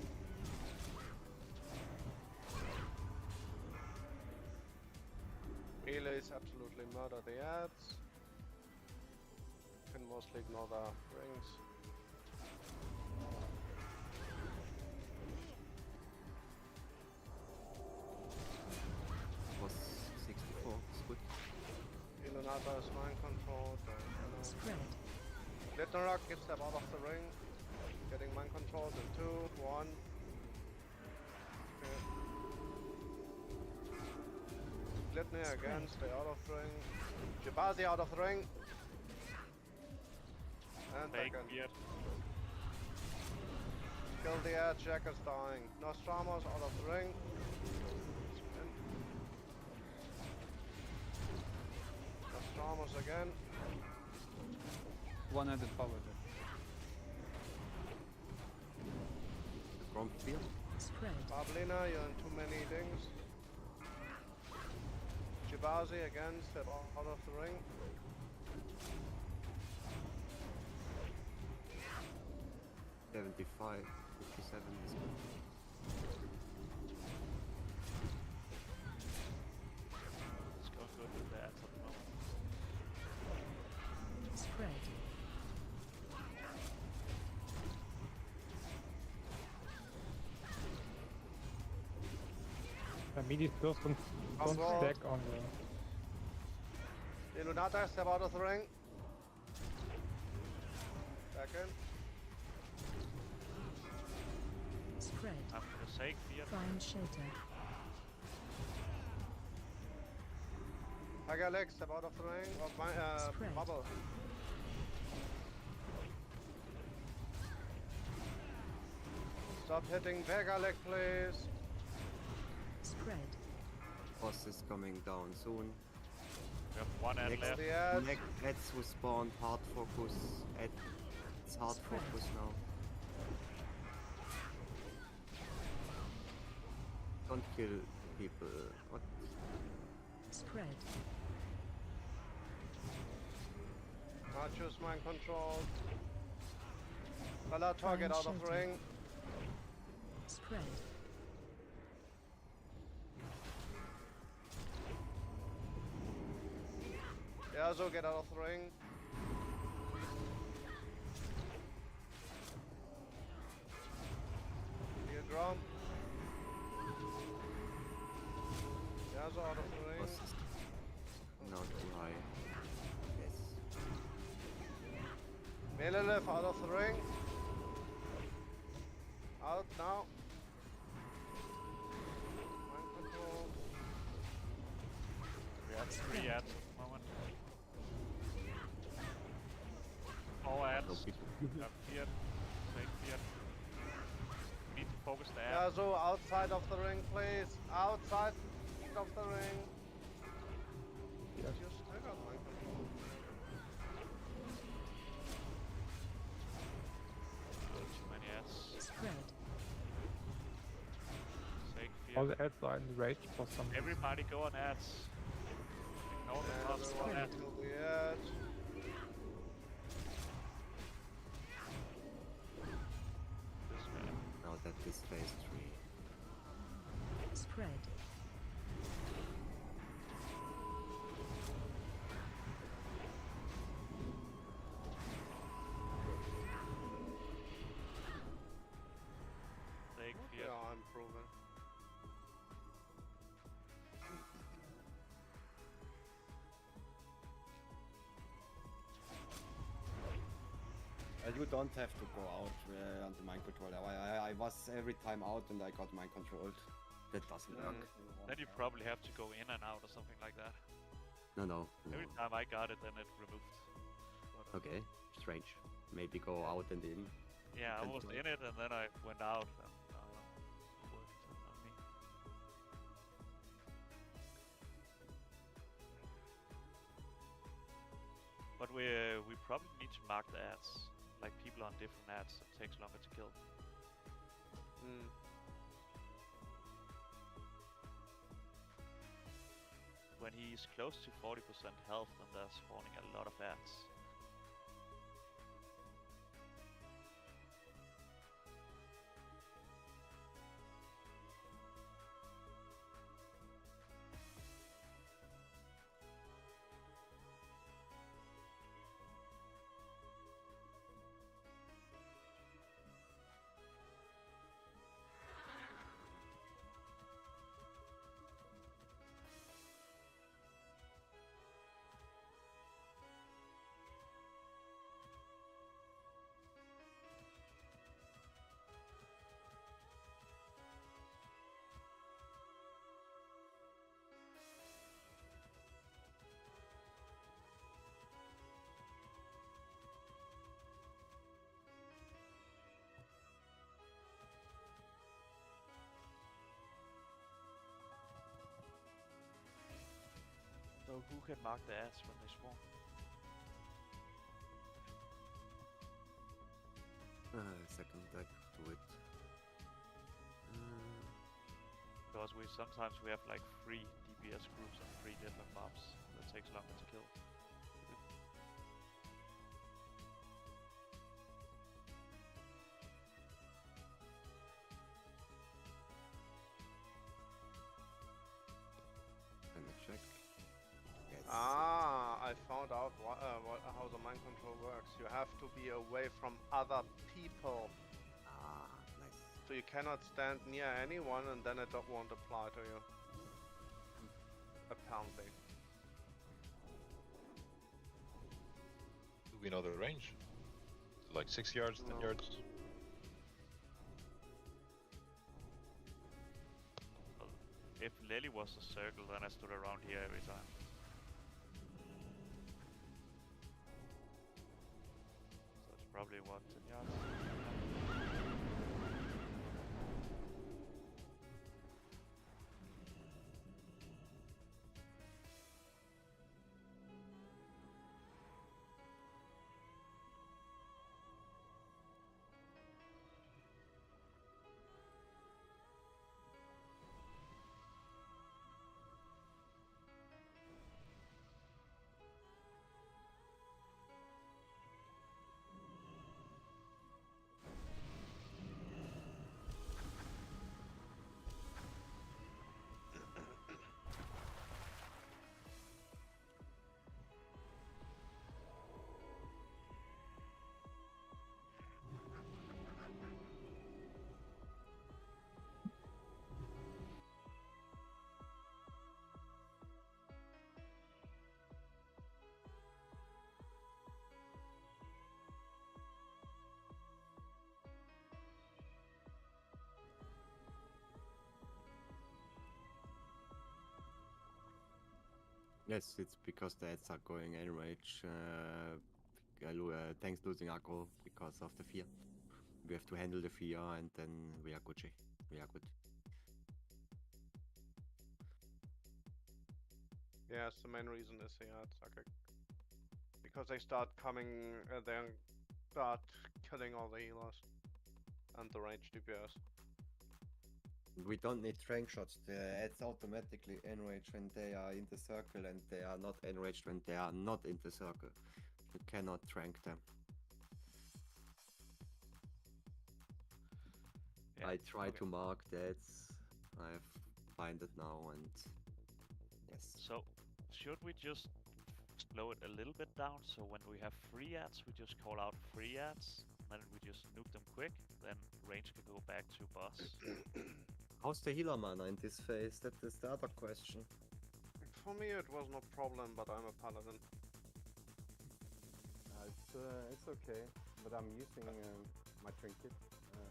Melees absolutely murder the ads. Can mostly ignore the rings. Was 64, it's good. Illuminata is mind controlled. Spread. Glitterock gets them out of the ring. Getting mind controlled in 2, 1. Okay. Glitney again, stay out of the ring. Jabazi out of the ring. And Fake again. fear. Kill the air, Jack is dying. Nostramos out of the ring. Nostramos again. one added power there. From field. Spread. Bablina, you're in too many things. Jibazi again, step out of the ring. $75, $57 is good. It's going good with the ads at the moment. Spread. Melee spells don't Oswald. stack on the... Illuminata, step out of the ring. Back in. Spread. I'm gonna sake fear. Find shelter. Tiger leg, step out of the ring. Of my Spread. bubble. Stop hitting Vega leg, please. Spread. Boss is coming down soon. We have one ad Next, left. The ads. next ads who spawned hard focus. It's hard Spread. focus now. Don't kill people. What? Spread. Not mind control. Allow target out of shelter. ring. Spread. Yazo, get out of the ring. Deal drum. Yazo out of the ring. Boss is not too high. Yes. Melelef out of the ring. Out now. Mind control. We have 3 ads at the moment. 4 ads. No people. We have fear. Sake fear. We need to focus the ads. Yazo outside of the ring, please. Outside of the ring. Yes. Just triggered mind control. Too many ads. Spread. Sake All fear. the ads are in rage for some reason. Everybody go on ads. Ignore the bots, go on Everyone ads. to the edge. This man. Now that is phase 3. Spread. Sake fear. Yeah, I'm proven. You don't have to go out on the mind control. I was every time out and I got mind controlled. That doesn't work. Then you probably have to go in and out or something like that. No. Every time I got it, then it removed. But, Okay, strange. Maybe go out and in. yeah, I Depends was on- in it and then I went out. And, it worked on me. But we probably need to mark the ads. Like people on different ads, it takes longer to kill. Mm. When he's close to 40% health, then there's spawning a lot of ads. So who can mark the ads when they spawn? Second back to it. Because sometimes we have like 3 DPS groups on 3 different mobs. That takes longer to kill. Let me check. Yes. Ah, I found out how the mind control works. You have to be away from other people. Ah, nice. So you cannot stand near anyone and then it won't apply to you. Apparently. Do we know the range? Like 6 yards, 10 No. yards? Well, if Lily was a circle, then I stood around here every time. So it's probably what, 10 yards? Yes, it's because the ads are going enrage. Tanks losing aggro because of the fear. We have to handle the fear and then we are Gucci. We are good. Yes, the main reason is it's okay. Because they start coming, they start killing all the healers and the range DPS. We don't need trank shots. The ads automatically enrage when they are in the circle and they are not enraged when they are not in the circle. You cannot trank them. Yeah, I try okay. to mark the ads. I find it now and yes. So, should we just slow it a little bit down, so when we have free ads, we just call out free ads, and then we just nuke them quick, then range can go back to boss. How's the healer mana in this phase? That is the other question. For me it was no problem, but I'm a paladin. It's okay, but I'm using my trinket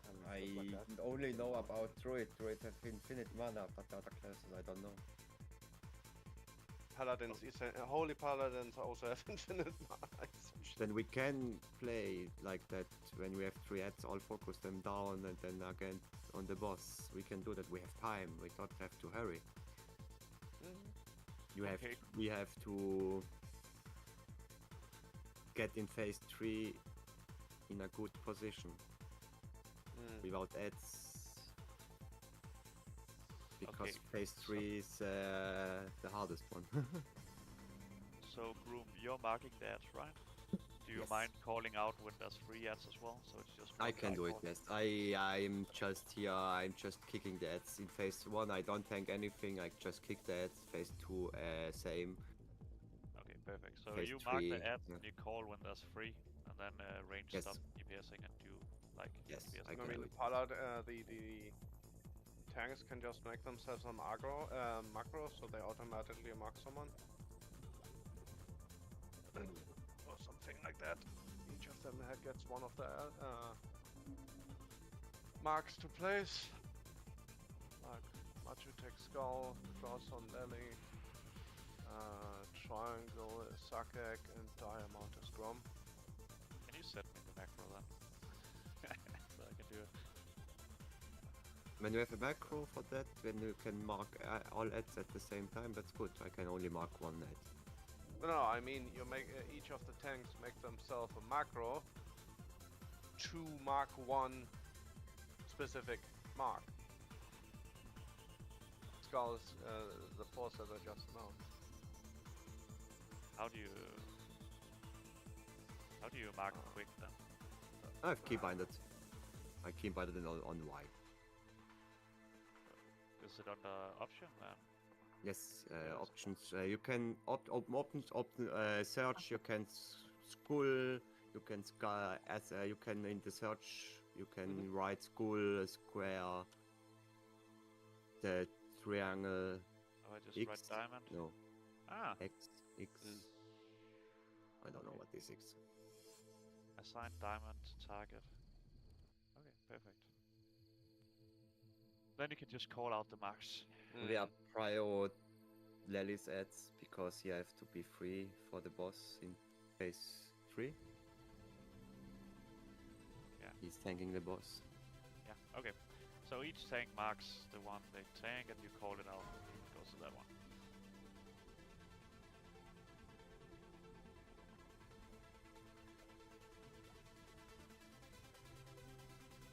and I stuff like that. only know about Druid. Druid have infinite mana, but the other classes I don't know. Paladins, holy paladins also have infinite mana. Then we can play like that when we have 3 ads, all focus them down and then again on the boss. We can do that, we have time, we don't have to hurry. Okay. We have to get in phase 3 in a good position without ads. Because Okay, phase 3 is the hardest one. So, Groom, you're marking the ads, right? Do you Yes. mind calling out when there's free ads as well? So it's just I one can guy do it, calling. yes. I'm just here, I'm just kicking the ads. In phase 1 I don't tank anything, I just kick the ads. Phase 2 same. Okay, perfect. So Phase you mark the 3, ads yeah. and you call when there's free, and then range Yes. stop DPSing and do like Yes, DPS. I I can mean, do it. the tanks can just make themselves an macro, so they automatically mark someone. Or something like that. Each of them gets one of the marks to place. Like Machu takes skull, cross on Lely, triangle is Sakek, and diamond is Grom. Can you set me the macro then? So I can do it. When you have a macro for that, when you can mark all ads at the same time, that's good. I can only mark one ad. No, I mean you make each of the tanks make themselves a macro, 2 Mark 1 specific mark. Skulls, the force that I just know. How do you mark quick then? I've keybinded. I keybinded it on Y. Is it under option then? Yes, options. You can search. You can school. You can you can in the search. You can write school, square, the triangle. Oh, I just X. write diamond. No. Ah. X. I don't know what this is. Assign diamond target. Okay, perfect. Then you can just call out the marks. We are prior Lely's ads because you have to be free for the boss in phase 3. Yeah. He's tanking the boss. Yeah, okay. So each tank marks the one they tank and you call it out. It goes to that one.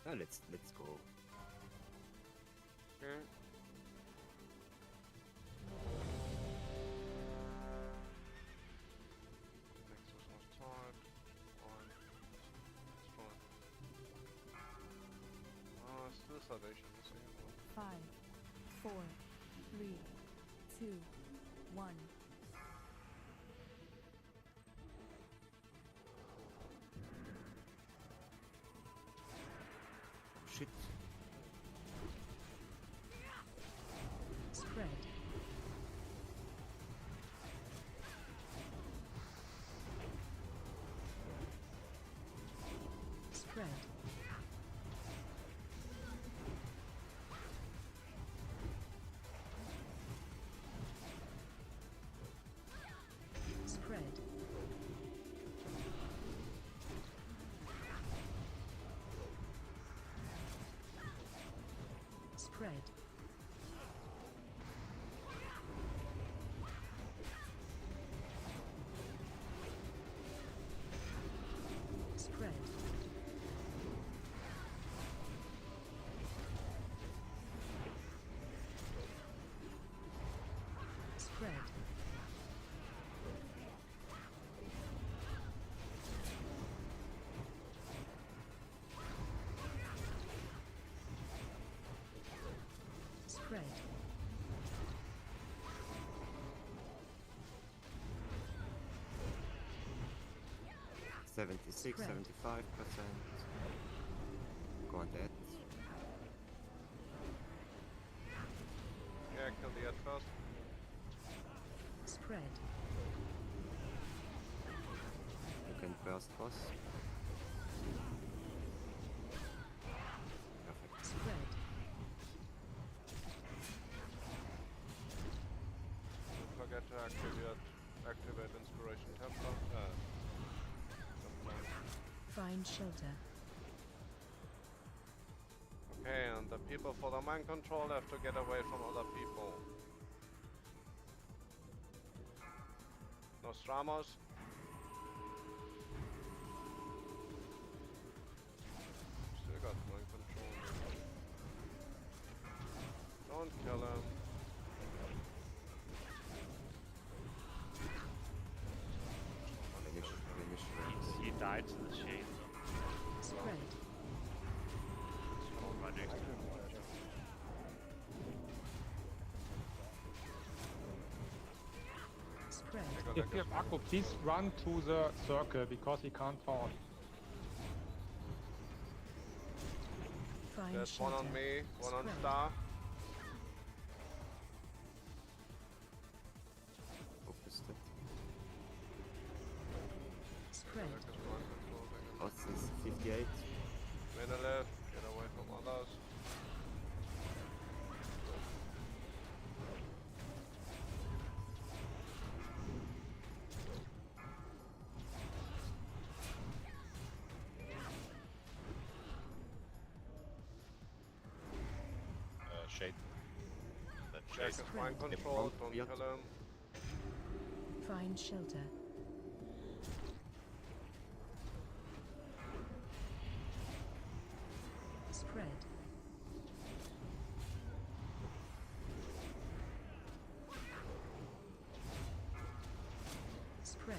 Let's go. Okay. Nexus was tied. Fine. It's fine. Still salvation. The same one. 5, 4, 3, 2, 1. Shit. Spread. Spread. Spread. Spread. Spread. Spread. Spread. 76, Spread. 75%. Go on that. Yeah, kill the ad first. Spread. You can burst boss. Perfect. Spread. Don't forget to activate Inspiration Templar. Find shelter. Okay, and the people for the mind control have to get away from other people. Nostramos. Still got mind control. Don't kill him. Finish. He died to the shade. Spread. So right next to him. Spread. If you have Akko, please run to the circle because he can't taunt. Find There's shelter. one on me, one on Spread. Star. Focused it. Spread. There's mind control thing. Boss is 58. Middle left, get away from others. Shade. Then Jack shade. is mind control, don't Yep. kill him. Find shelter. Spread. Spread.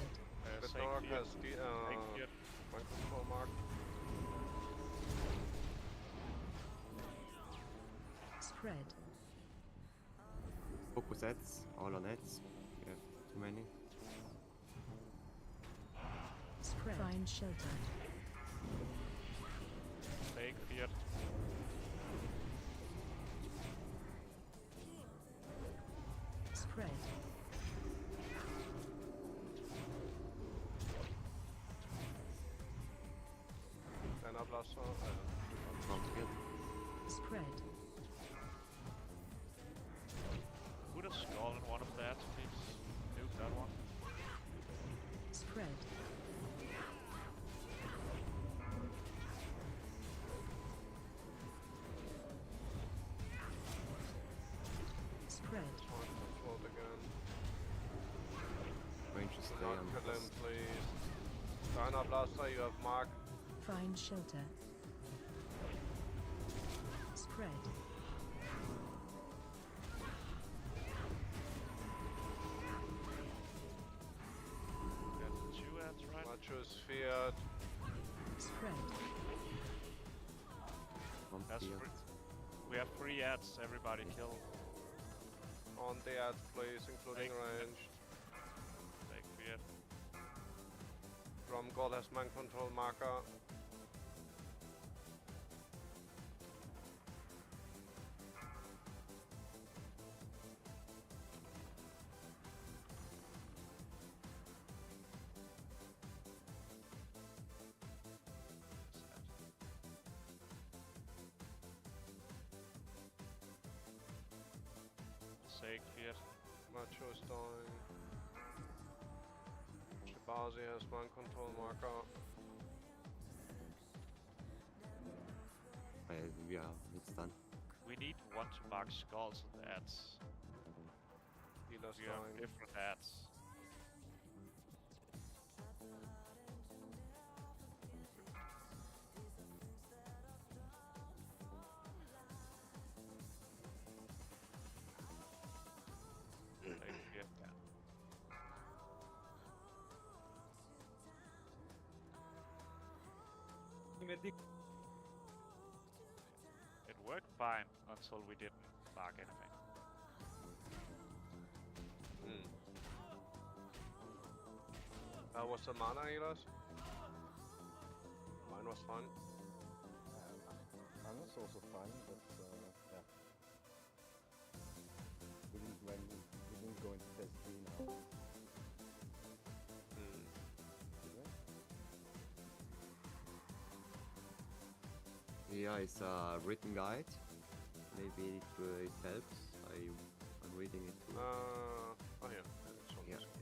The Sake dog fear. has the Sake fear. mind control mark. Spread. Focus ads, all on ads. You have too many. Spread. Find shelter. Sake fear. Spread. Banner blaster. Sounds good. Spread. Put a skull in one of that, please. Nuke that one. Spread. Spread. Mind control again. Range is stay Not on kill him, this. please. Banner blaster, you have mark. Find shelter. Spread. Got 2 ads, right? Macho is feared. Spread. On That's field. We have 3 ads, everybody kill. On the ads, please, including Sake fear. range. Sake fear. Drum god has mind control marker. Sake fear. Macho is dying. Shibazi has mind control marker. Yeah, it's done. We need one to mark skulls in the ads. Healer's We have dying. different ads. Sake fear. Medic. It worked fine until we didn't mark anything. Was the mana healers? Mine was fine. Mine was also fine, but yeah. We didn't go into phase 3 now. Did we? Yeah, it's a written guide. Maybe it helps. I'm reading it too. Oh here. It's on the Yeah. screen.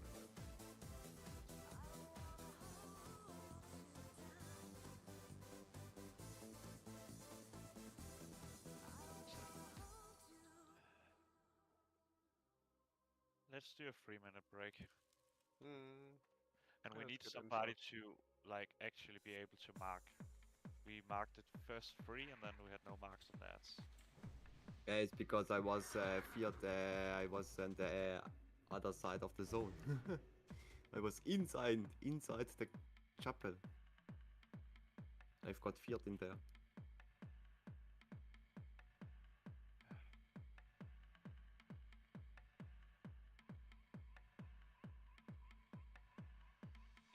Let's do a 3-minute break. And we Let's need get somebody into to like actually be able to mark. We marked it first 3 and then we had no marks on that. Yeah, it's because I was feared. I was on the other side of the zone. I was inside the chapel. I've got feared in there.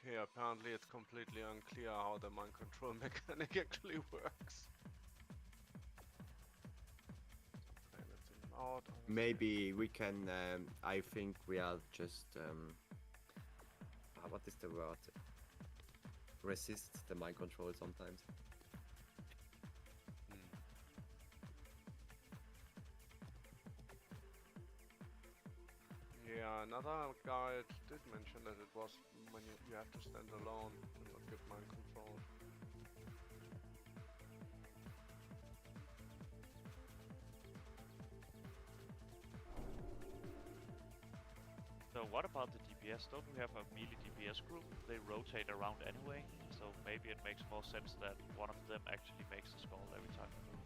Okay, apparently it's completely unclear how the mind control mechanic actually works. Okay, let's zoom out. Maybe we can. I think we are just. What is the word? Resist the mind control sometimes. Yeah, another guide did mention that it was when you have to stand alone to not get mind control. So what about the DPS? Don't we have a melee DPS group? They rotate around anyway, so maybe it makes more sense that one of them actually makes the skull every time we move.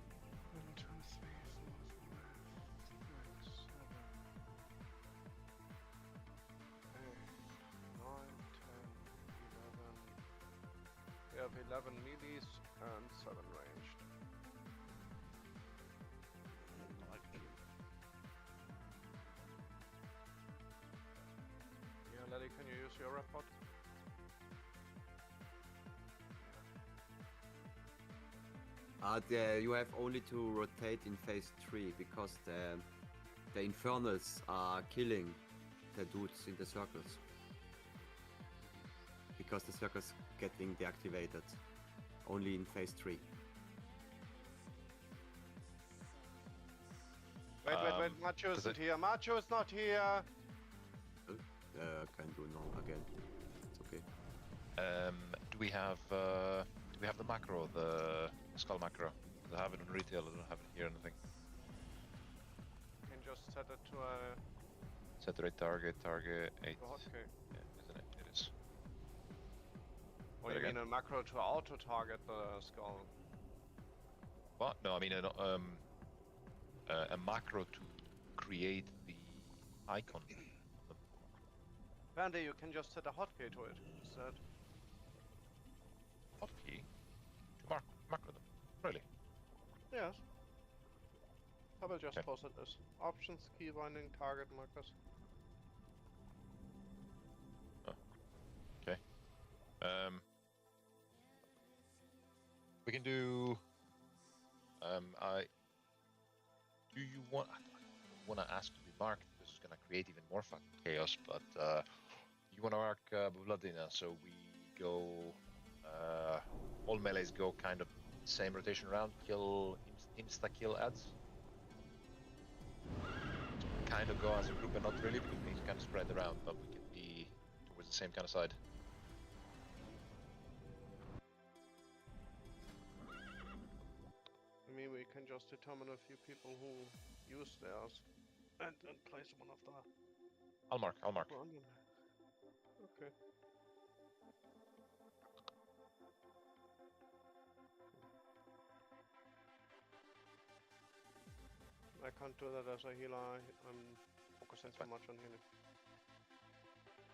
have 11 melees and 7 ranged. Yeah, Lady, can you use your report? You have only to rotate in phase 3 because the infernals are killing the dudes in the circles. Because the circles getting deactivated only in phase 3. Wait, Macho isn't here. Macho is not here! Can do no again. It's okay. Do we have the macro, the skull macro? I have it in retail. I don't have it here. Anything. You can just set it to a Set the right target. Target 8. hotkey. Yeah, isn't it? It is. Or you mean a macro to auto target the skull? What? No, I mean a macro to create the icon. Bandy, you can just set a hotkey to it instead. Hotkey to macro them. Really? Yes. I will just posted this. Options, key binding, target markers. Oh. Okay. We can do. Do you want? I want to ask to be marked. This is gonna create even more fucking chaos. But you want to mark Bloodina, so we go. All melees go kind of same rotation round. Kill insta kill ads. Kind of go as a group, but not really because we need to kind of spread around. But we can be towards the same kind of side. I mean, we can just determine a few people who use theirs and place one of the. I'll mark. Okay. I can't do that as a healer. I'm focusing too much on healing.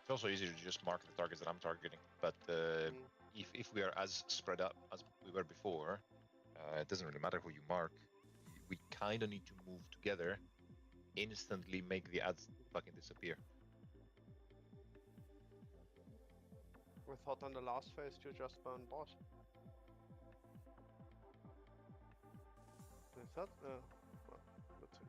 It's also easier to just mark the targets that I'm targeting. But if we are as spread up as we were before, it doesn't really matter who you mark. We kind of need to move together, instantly make the ads fucking disappear. We thought on the last phase you just burn boss. Is that? Well, let's see.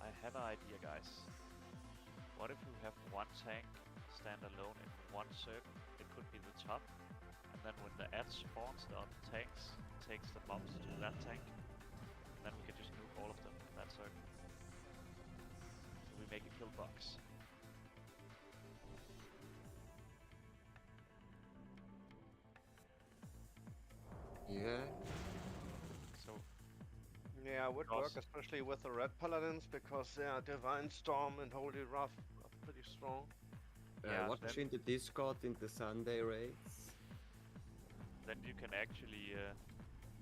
I have an idea, guys. What if we have one tank stand alone in one circle? It could be the top, and then when the ad spawns, the other tanks takes the bombs to that tank, and then we can just nuke all of them in that circle. So we make a kill box. Yeah. So yeah, it would work, especially with the red paladins, because Divine Storm and Holy Wrath are pretty strong. Watch in the Discord in the Sunday raids. Then you can actually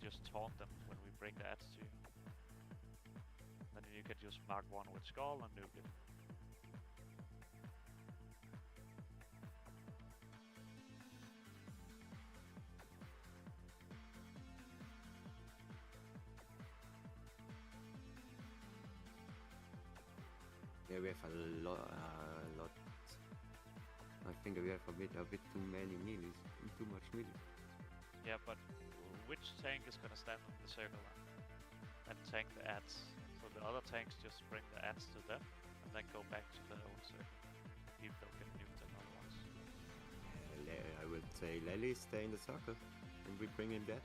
just taunt them when we bring the ads to you. Then you can just mark one with skull and nuke it. Yeah, we have a lot. I think we have a bit too many melees, too much melee. Yeah, but which tank is gonna stand in the circle and tank the ads? So the other tanks just bring the ads to them and then go back to their own circle. People can nuke another one. say Lely stay in the circle and we bring in that.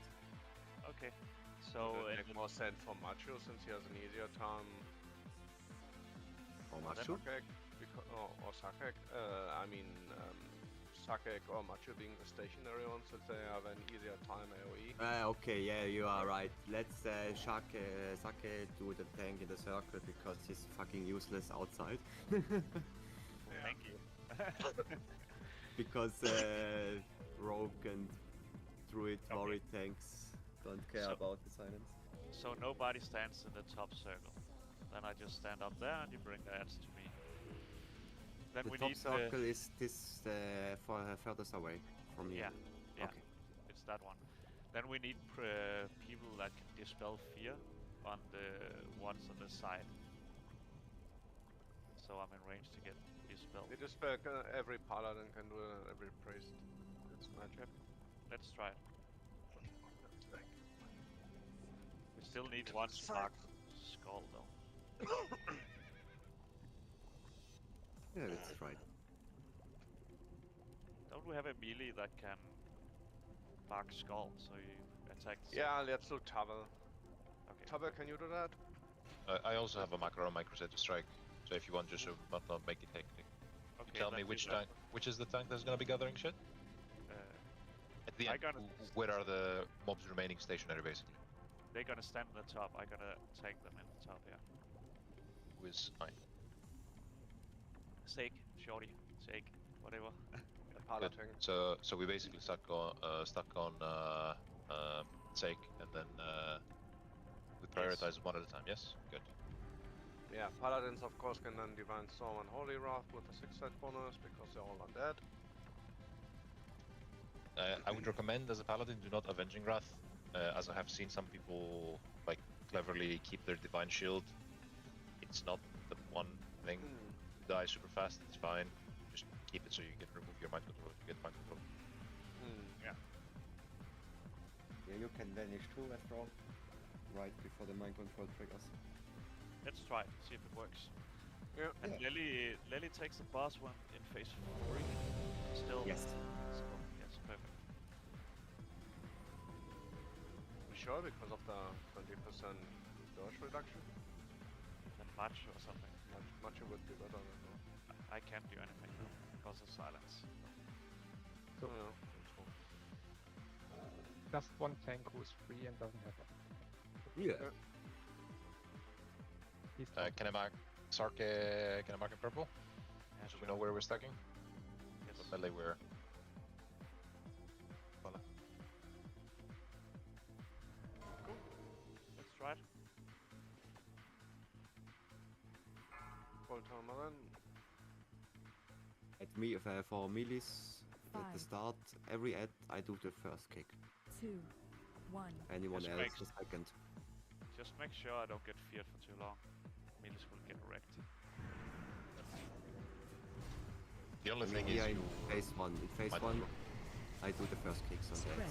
Okay. So So it make more sense for Macho since he has an easier time. Or on Macho. Sakek, or Sakek. I mean, Sakek or Macho being the stationary ones, since they have an easier time AoE. Okay, yeah, you are right. Let's Sake do the tank in the circle because he's fucking useless outside. thank you. Because Rogue and Druid Worry tanks don't care So- about the silence. So nobody stands in the top circle. Then I just stand up there and you bring the ads to me. Then The we top need circle is this furthest away from here. Yeah, Okay. it's that one. Then we need people that can dispel fear on the ones on the side. So I'm in range to get dispelled. It is every paladin can do it, every priest. It's magic. Let's try it. We still need one spark skull though. Yeah, that's right. Don't we have a melee that can bark skull so you attack the Yeah, let's do Tavel. Okay. Tavel, can you do that? I also have a macro on my Crusader Strike, so if you want, just to not make it hectic. Okay, Tell me then which do that. tank, which is the tank that's gonna be gathering shit? At the I end, gotta where are the mobs remaining stationary, basically? They're gonna stand in the top. I gotta tank them in the top, yeah. Who is fine. Sake, shorty, shake, whatever. Good. So we basically stuck on Sake, and then we prioritize one at a time. Yes. Good. Yeah, paladins of course can then Divine Storm and Holy Wrath with a 6-side bonus because they're all undead. I would recommend as a paladin do not Avenging Wrath, as I have seen some people like cleverly keep their Divine Shield. It's not the one thing. You die super fast, it's fine. Just keep it so you can remove your mind control if you get mind control. Yeah. Yeah, you can vanish too after all. Right before the mind control triggers. Let's try it, see if it works. Yeah. And Lily takes the boss one in phase 3. Still. Yes. So, yes, perfect. You sure? Because of the 20% dodge reduction? Then match or something. Much would be better than that. I can't do anything now because of silence. So just one tank who is free and doesn't have it. Yeah. He's Can I mark Sark? Can I mark in purple? Yeah, So we know where we're stacking. Yes. What melee we're. Voila. Cool. Let's try it. Full timer then. At me, for melees, at the 5, start, every ad I do the first kick. 2, 1. Anyone Just else make- the second. Just make sure I don't get feared for too long. Melees will get wrecked. The only thing Yeah, is in phase 1. In phase Mind 1, control. I do the first kicks on Spread. that.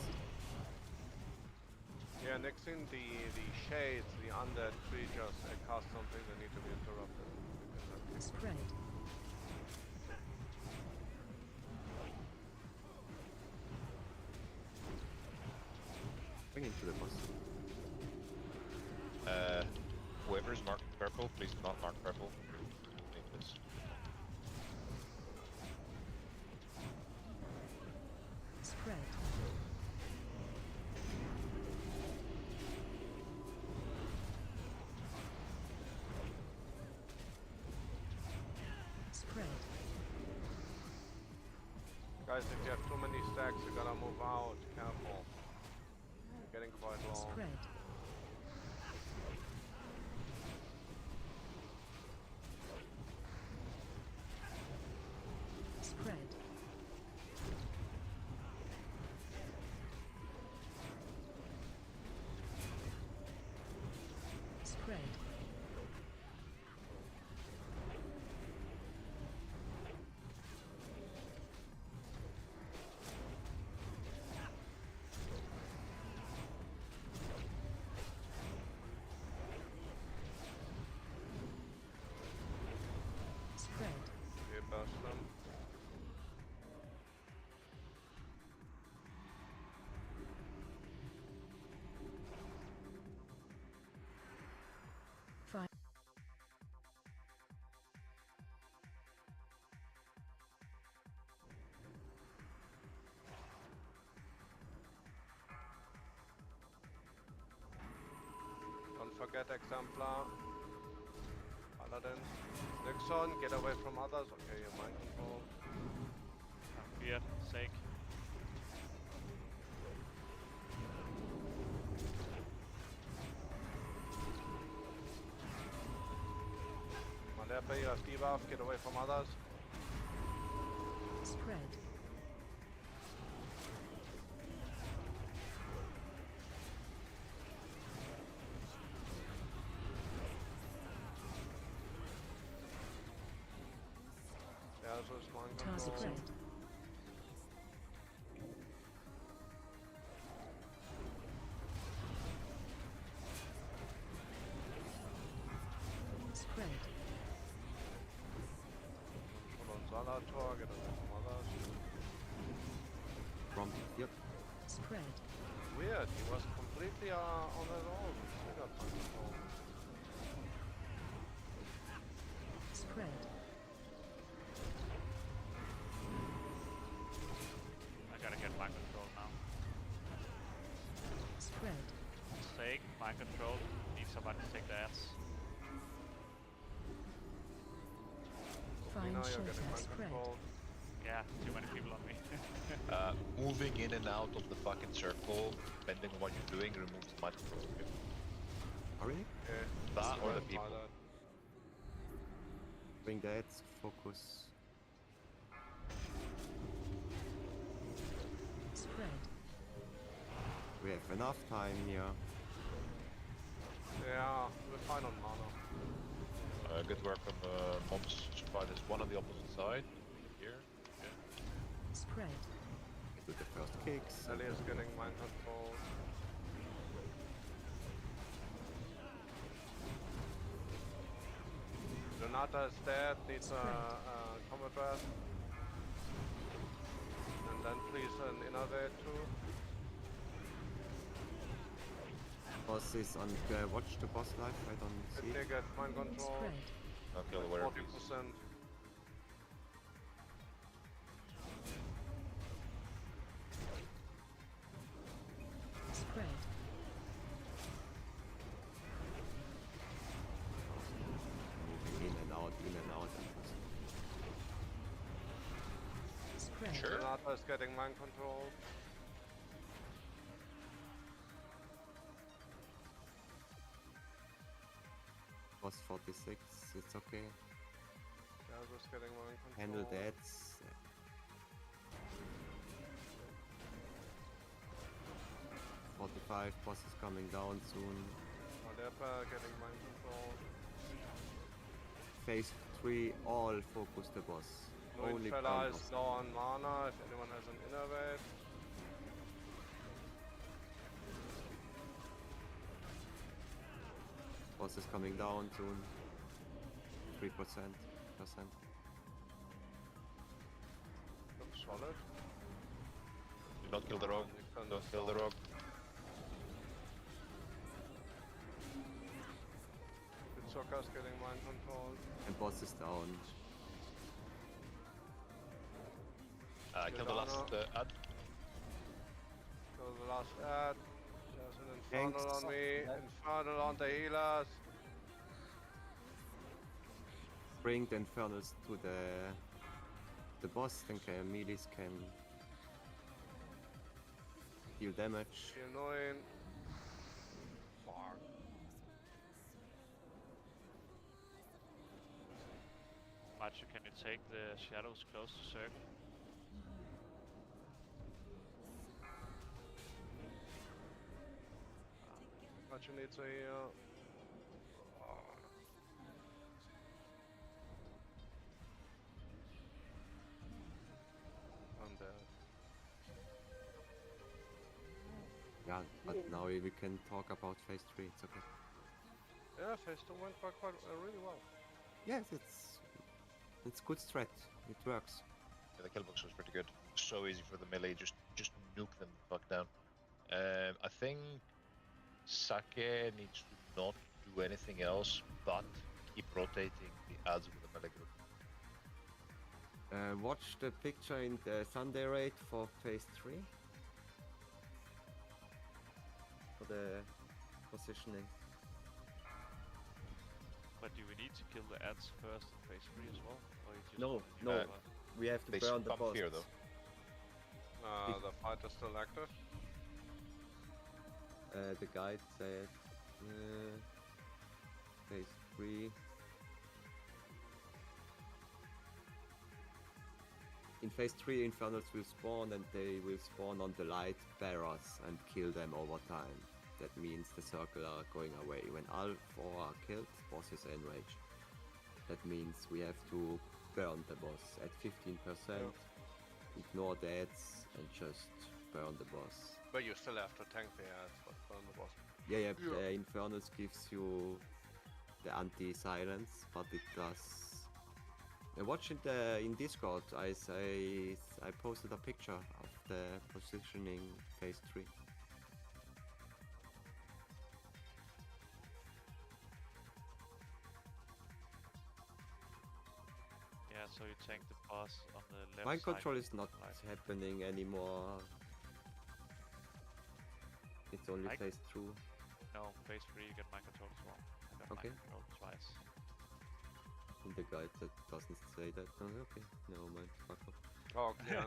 Yeah, next thing the shades, the undead creatures cast something, they need to be interrupted. Spread. Bring it to the boss. Whoever is marked purple, please do not mark purple. Need this. Spread. Spread. Guys, if you have too many stacks, you gotta move out. Careful. You're getting quite low. Spread. Spread. Spread. get Exemplar. Paladin. Nixon, get away from others. Okay, you're mind control. Weird. Sake. Malepa, you have debuff. Get away from others. Spread. Yeah, so it's mind Task control. spread. Spread. Control on Zalator. Get away from others. From yep. Spread. Weird, he was completely on his own. Triggered mind control. Spread. I gotta get mind control now. Spread. Sake, mind control. Need somebody to take the ads. Find Now you're shelter. getting mind Spread. control. Yeah, too many people on me. Moving in and out of the fucking circle, depending on what you're doing, removes the mind control. Oh, really? Okay. That or the Try people. that. Bring that. Focus. Spread. We have enough time here. Yeah, we're fine on mana. Good work on the mobs. Try this one on the opposite side. Here. Yeah. Spread. Do the first kicks. Ellie is getting mind control. Donata is dead, needs a combat breath. And then please an innervate too. Boss is on. Watch the boss life. I don't see If they it. get mind control, Spread. I'll kill the warrior, please. 40%. Spread. Moving in and out, in and out. Spread. Sure. Donata is getting mind control. Boss 46. It's okay. Yeah, just getting mind control. Handle that. 45. Boss is coming down soon. Malepa getting mind control. Phase 3. All focus the boss. Only Fella is counters. low on mana if anyone has an innervate. Boss is coming down soon. 3%. Looks solid. Do not kill the rogue. Don't kill the rogue. Bitsoka's getting mind control. And boss is down. Kill the last ad. So the last ad. There's an Thanks. infernal on me. Infernal on the healers. Bring the infernals to the boss, then melees can deal damage. You're annoying. Fuck. Macho, can you take the shadows close to circle? What you need to undead. Yeah, but now we can talk about phase 3, it's okay. Yeah, phase 2 went quite really well. Yes, it's good strat. It works. Yeah, the kill box was pretty good. So easy for the melee. Just nuke them the fuck down. I think Sake needs to not do anything else but keep rotating the ads with the melee group. Watch the picture in the Sunday raid for phase 3. For the positioning. But do we need to kill the ads first in phase 3 as well? Or you just No, wanna do no. that one? We have to They burn the spam boss. fear though. The fight is still active. The guide said phase 3. In phase 3, Infernals will spawn and they will spawn on the light bearers and kill them over time. That means the circle are going away. When all 4 are killed, boss is enraged. That means we have to burn the boss at 15%, ignore the ads and just burn the boss. But you still have to tank the ads, but burn the boss. Yeah, the Infernals gives you the anti-silence, but it does... Watch in Discord, I posted a picture of the positioning phase 3. Yeah, so you tank the boss on the left Mind side. control is not right. happening anymore. It's only I- phase 2. No, phase 3 you get mind control as well. I got Okay. mind control twice. In the guide that doesn't say that. Oh, okay, never mind. Fuck off. Okay,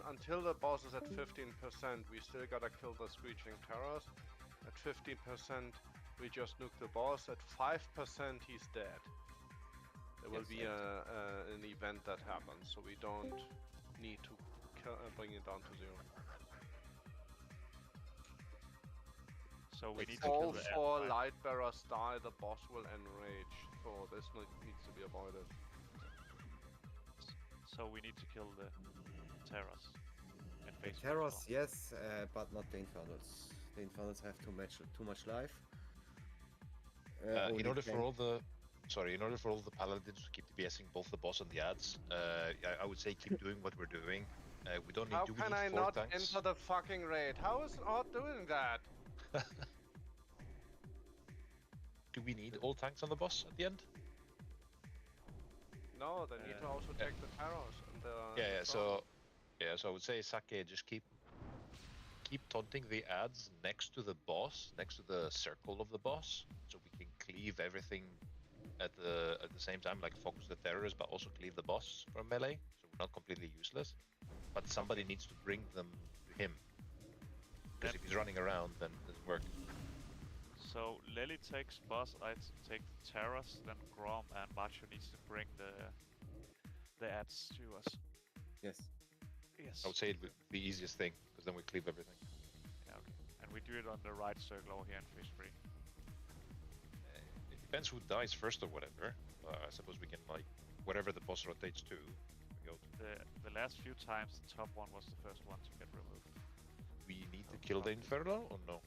until the boss is at 15%, we still gotta kill the Screeching Terrors. At 15%, we just nuke the boss. At 5%, he's dead. There will be an event that happens, so we don't need to bring it down to 0. So we If need to all kill the 4 ad, right? light bearers die, the boss will enrage. So this needs to be avoided. So we need to kill the terrors. In The phase 3 as Terrors, well. yes, but not the Infernals. The Infernals have too much life. In order for all the paladins to keep DPSing both the boss and the ads, I would say keep doing what we're doing. We don't need. How Do we can need I 4 not tanks? enter the fucking raid? How is Odd doing that? Do we need all tanks on the boss at the end? No, they need to also take the terrors and the. So I would say Sake, just keep taunting the ads next to the boss, next to the circle of the boss, so we can cleave everything at the same time, like focus the terrors, but also cleave the boss from melee, so we're not completely useless. But somebody needs to bring them to him, because if he's running around, then it doesn't work. So Lily takes boss, I take the terrors, then Grom and Macho needs to bring the ads to us. Yes. Yes. I would say it would be the easiest thing, because then we cleave everything. Yeah, okay. And we do it on the right circle over here in phase 3. It depends who dies first or whatever. I suppose we can, like, wherever the boss rotates to, we go to. The last few times, the top one was the first one to get removed. We need to kill the Inferno or no?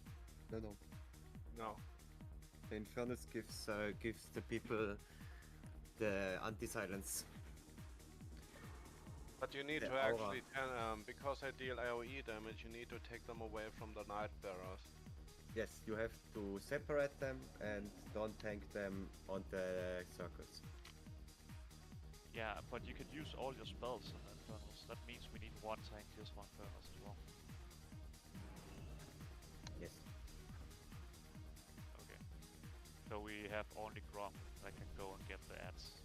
No. No. The Infernals gives the people the anti-silence. But you need The to aura. actually, because they deal AoE damage, you need to take them away from the Night Bearers. Yes, you have to separate them and don't tank them on the circles. Yeah, but you can use all your spells on the Infernals. That means we need 1 tank just for Infernals as well. Yes. Okay. So we have only Grom that can go and get the ads.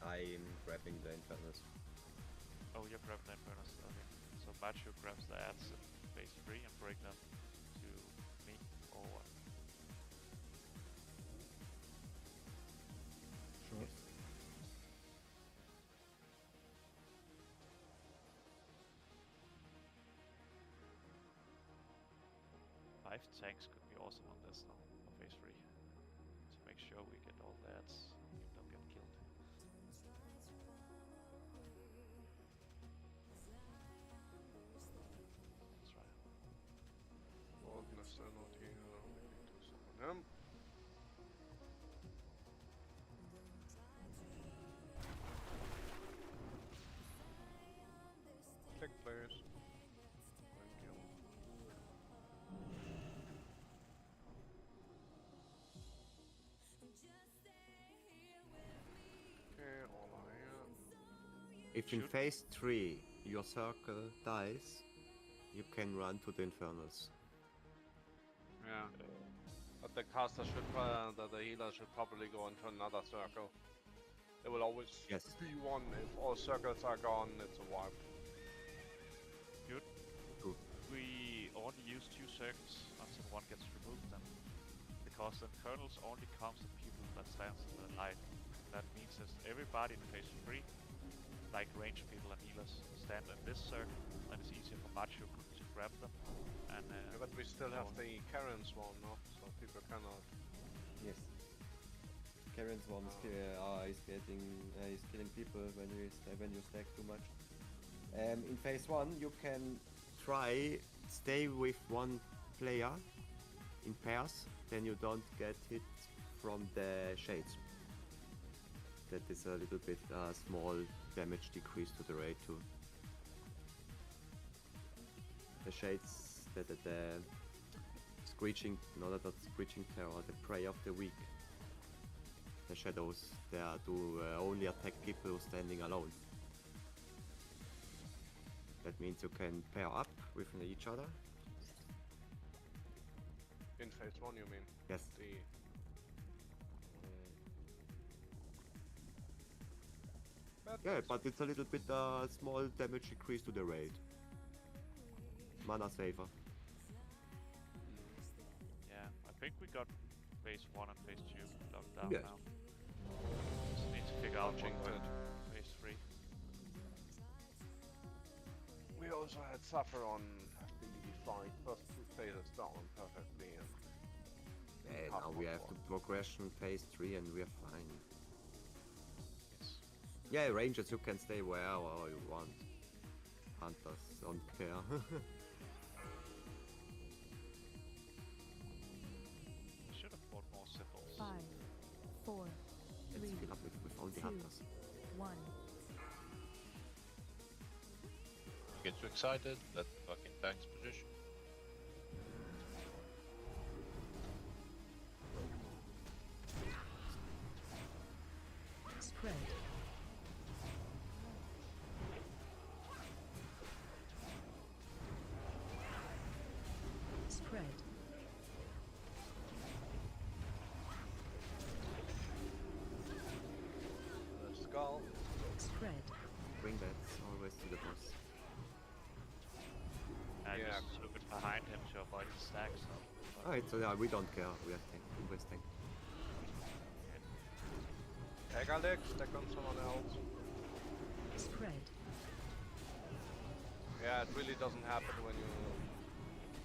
I'm grabbing the Infernals. Oh, you're grabbing the Infernals. Okay. So Macho grabs the ads in phase 3 and bring them to me or what? Sure. 5 tanks could be awesome on this now, on phase 3. To make sure we get all the ads, you don't get killed. That's right. Boldness and not here, we need to summon him. Click, please. Thank you. Okay, all are here. If in phase 3 your circle dies, you can run to the Infernals. Yeah. But the caster should, the healer should probably go into another circle. There will always Yes. be one. If all circles are gone, it's a wipe. Good. Good. We only use 2 circles until one gets removed then. Because the kernels only comes to people that stands in the light. That means that everybody in phase 3, like range people and healers, stand in this circle, and it's easier for Macho to grab them. And Yeah, but we still have the Karen swarm, no? So people cannot. Yes. Karen's one is killing people when you stack too much. In phase 1 you can try stay with one player in pairs, then you don't get hit from the shades. That is a little bit small damage decrease to the raid too. The shades, the screeching, not screeching terror, the prey of the weak. The shadows, they are to only attack people standing alone. That means you can pair up with each other. In phase 1, you mean? Yes. Yeah, but it's a little bit small damage decrease to the raid. Mana saver. yeah, I think we got phase 1 and phase 2 locked down Yes. now. Just need to figure out what Launching works phase 3. We also had Suffer on the fight. First 2 phases down perfectly. And And half now we of have one. to progression phase 3 and we are fine. Yes. Yeah, rangers you can stay wherever you want. Hunters don't care. I should have bought more symbols. 5, 4, Let's 3, fill up with all the 2, hunters. 1. You get too excited, let the fucking tanks position. Spread. Spread. The skull. Spread. Bring that always to the boss. I Yeah. just took it behind him to avoid his stack, so... Alright, so yeah, we don't care. We are tank. Always tank. Take a leg, stack on someone else. Spread. Yeah, it really doesn't happen when you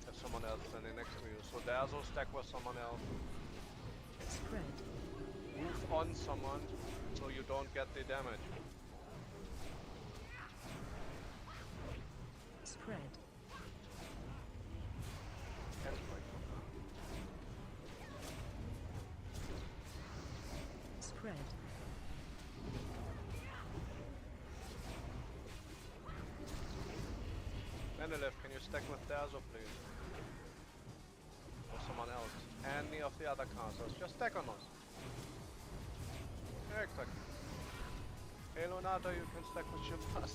have someone else standing next to you. So there's a stack with someone else. Spread. Move on someone so you don't get the damage. Spread. Spread. Menelev, can you stack with Dazo, please? Or someone else. Any of the other casters. Just stack on us. Yeah, exactly. Hey, Leonardo, you can stack with Shimas.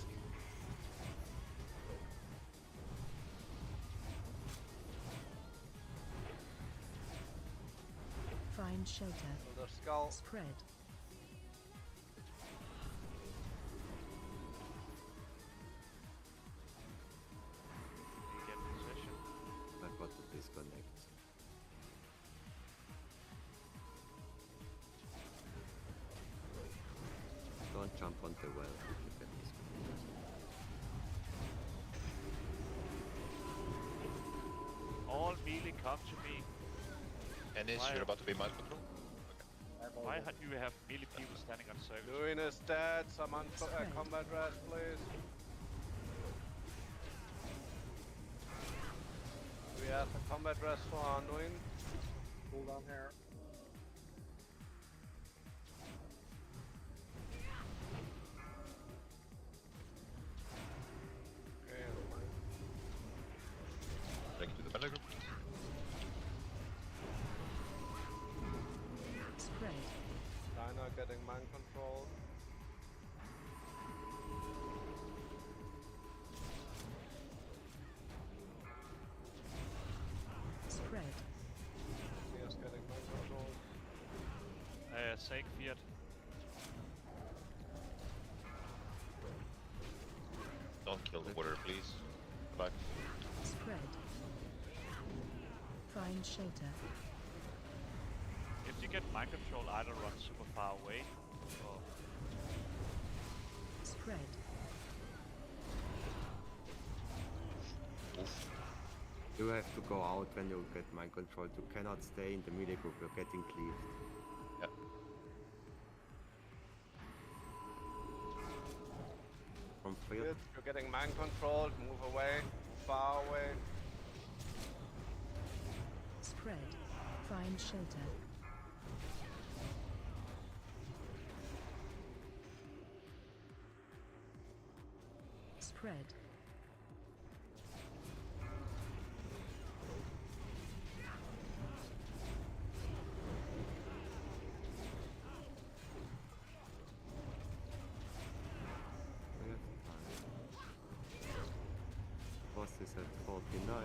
Find shelter. The skull. Spread. You get position. I've got to disconnect. Don't jump on the well if you can disconnect. All melee come to me. Ennis, Why- you're about to be mind control? Why do you have melee people standing on circles? Luin is dead. Someone Spread. combat rest, please. We have a combat rest for Anduin. Cool down here. Okay, Take it to the melee group. Spread. Dinah getting mind control. Spread. He is getting sake, Fiat. Don't kill the water, please. Back. Spread. Find shelter. If you get mind control, either run super far away or Spread. You have to go out when you get mind control. You cannot stay in the melee group. You're getting cleaved. Yeah. From field. Good. You're getting mind controlled. Move away. Move far away. Spread. Find shelter. Spread. Boss is at 49.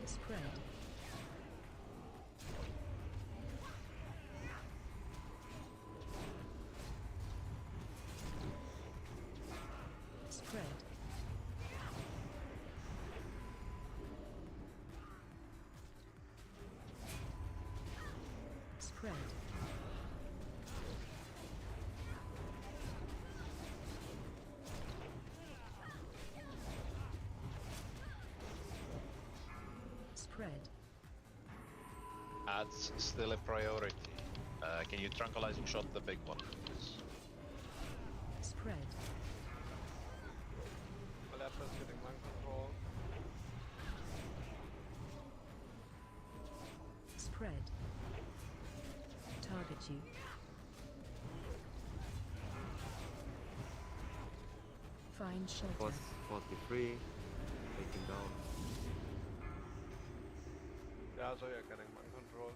Spread. Spread. Spread. Spread. Ads still a priority. Can you tranquilizing shot the big one, please? Spread. Alepto's getting mind control. Spread. Target you. Find shelter. Boss 43. Taken down. Yeah, so you're getting mind control.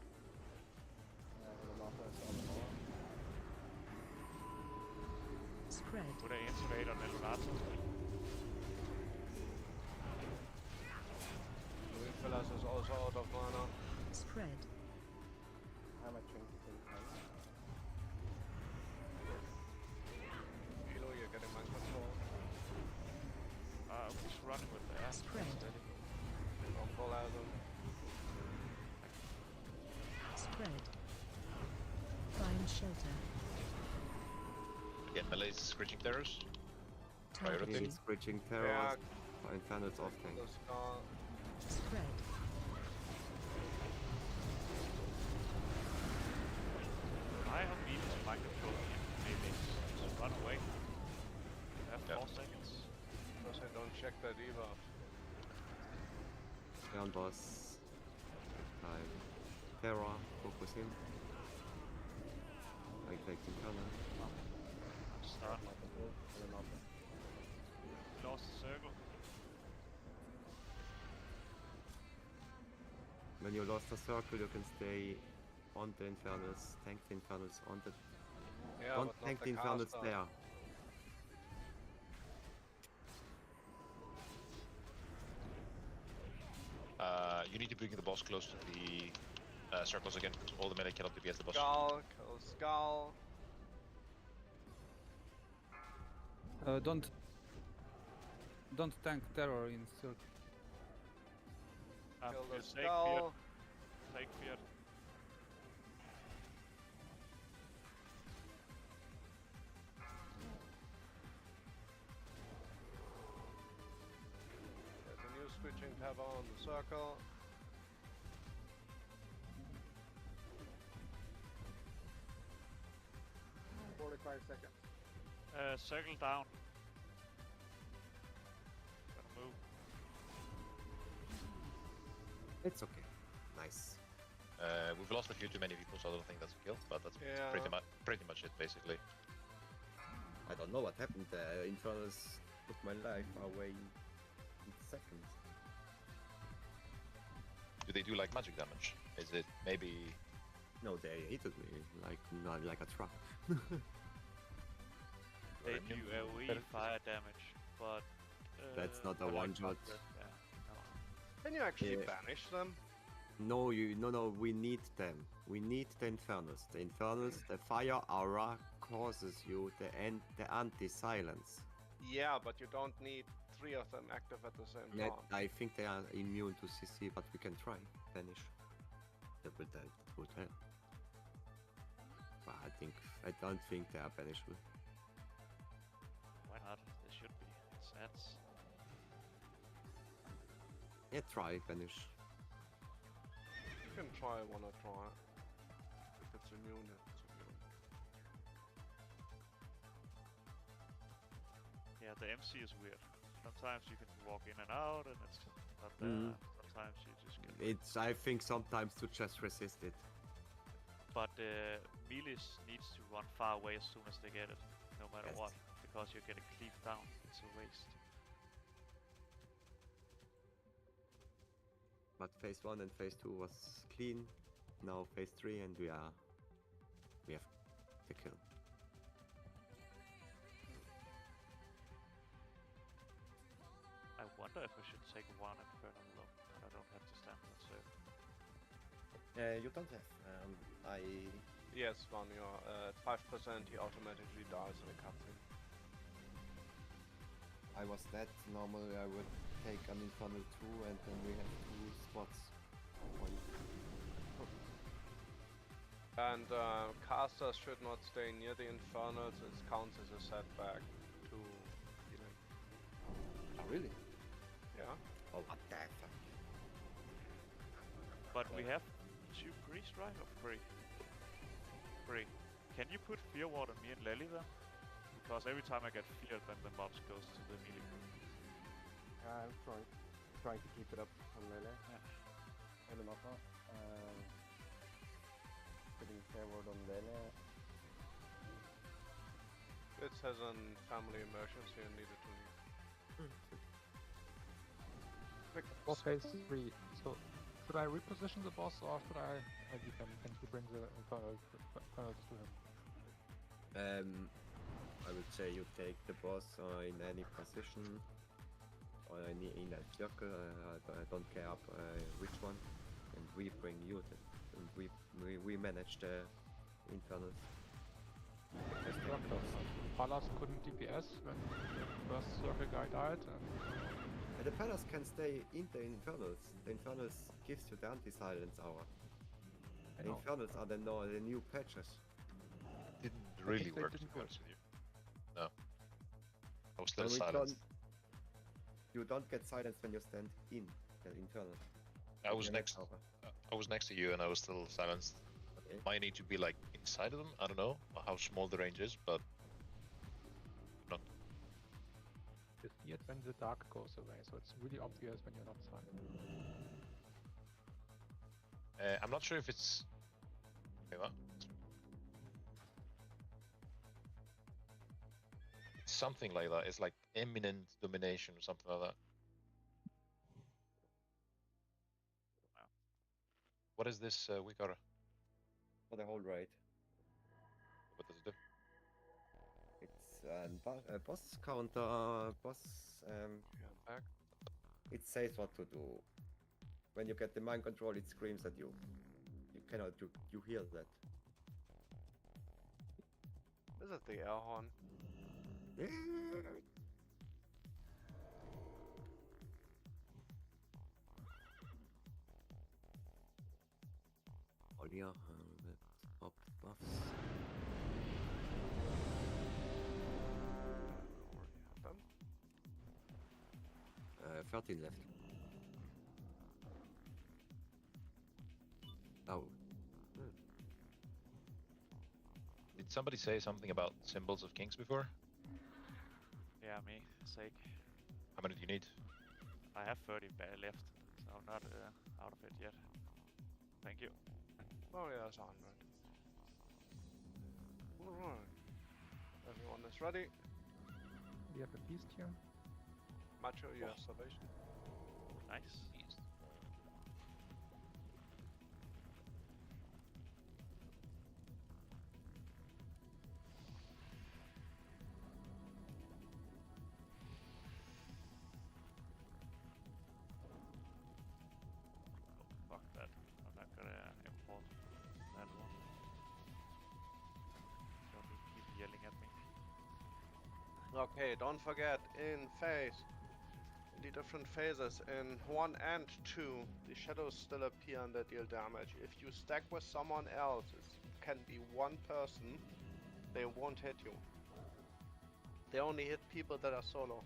Spread. put an intimate on Elonato. Louis Villas is also out of mana. Spread. How much trinket in hand? Hilo, you're getting mind control. I'm just running with the ass. Spread. Don't pull out them. Spread. Find shelter. Again, melee screeching terrors. Target Priority. you. Screeching terrors. Infernals off tank. The skull. Spread. I have been to mind control. Maybe just run away. You have 4 seconds. Because I don't check that either. Ground boss. Time. Terra. Focus him. Like taking cover. Start. Lost the circle. When you lost a circle, you can stay on the Infernals, tank the Infernals on the... Yeah, Don't but not tank the the Infernals caster. there. You need to bring the boss close to the circles again, because all the melee cannot be at the boss. Skull, kill skull. Don't tank terror in circle. Kill the Take skull. Fiat. Take Fiat. There's a new switching tab on the circle. Circle down. Gonna move. It's okay. Nice. We've lost a few too many people, so I don't think that's a kill, but that's Yeah. pretty much it, basically. I don't know what happened there. Infernals took my life away in seconds. Do they do like magic damage? Is it maybe... No, they hated me like not like a trap. They do AoE fire damage, but That's not a but like one-shot. not that- yeah, no. Can you actually Yeah. banish them? No, no, we need them. We need the Infernals. The Infernals, the fire aura causes you the anti-silence. Yeah, but you don't need 3 of them active at the same time. I think they are immune to CC, but we can try. Banish. That would help. But I don't think they are banishable. Why not? They should be. It's ads. Yeah, try banish. You can try, wanna try. If it's immune, it's immune. Yeah, the MC is weird. Sometimes you can walk in and out and it's not there. Sometimes you just get... I think sometimes to just resist it. But Melis needs to run far away as soon as they get it, no matter what, because you're getting cleaved down. It's a waste. But phase 1 and phase 2 was clean. Now phase 3 and we have the kill. I wonder if I should take one Infernal alone, and I don't have to stand on the server. You don't have. Yes, when you're at 5%, he automatically dies in a cutscene. I was that. Normally I would take an Infernal 2 and then we have 2 spots. And casters should not stay near the Infernals. It counts as a setback to healing. Oh, really? Yeah. Oh, what the fuck? But we have 2 priests, right? Or 3? 3. Can you put Fear Ward on me and Lely then? Because every time I get feared, then the mobs goes to the melee group. I'm trying to keep it up on melee. Hold him up. Putting forward on melee. It has a family emergency and needed to leave. For phase 3, so should I reposition the boss or should I maybe can you bring the Infernals to him? I would say you take the boss in any position or in a circle. I don't care which one, and we bring you and we manage the Infernals. Palas couldn't DPS when the first circle guy died. And the Palas can stay in the Infernals. The Infernals gives you the anti-silence hour. The Infernals are the new patches. Didn't really work, to be honest with you. No. I was still silenced. You don't get silenced when you stand in the Infernal. I was next to you and I was still silenced. Okay. Might need to be like inside of them. I don't know how small the range is, but not. You see it when the dark goes away, so it's really obvious when you're not silent. I'm not sure if it's. Okay, what? It's something like that. It's like imminent domination or something like that. What is this Wikara? For the whole raid. What does it do? It's a boss counter, Back. It says what to do. When you get the mind control, it screams at you. You cannot, you hear that. Is it the air horn? Oh yeah, up buffs. Them? 13 left. Oh. Did somebody say something about symbols of kings before? Yeah, me. Sake. How many do you need? I have 30 left, so I'm not out of it yet. Thank you. Oh yeah, it's 100. Alright. Everyone is ready. We have a beast here. Macho, you have salvation. Nice. Fuck that. Okay, don't forget, in phase, in the different phases, in 1 and 2, the shadows still appear and they deal damage. If you stack with someone else, it can be one person, they won't hit you. They only hit people that are solo.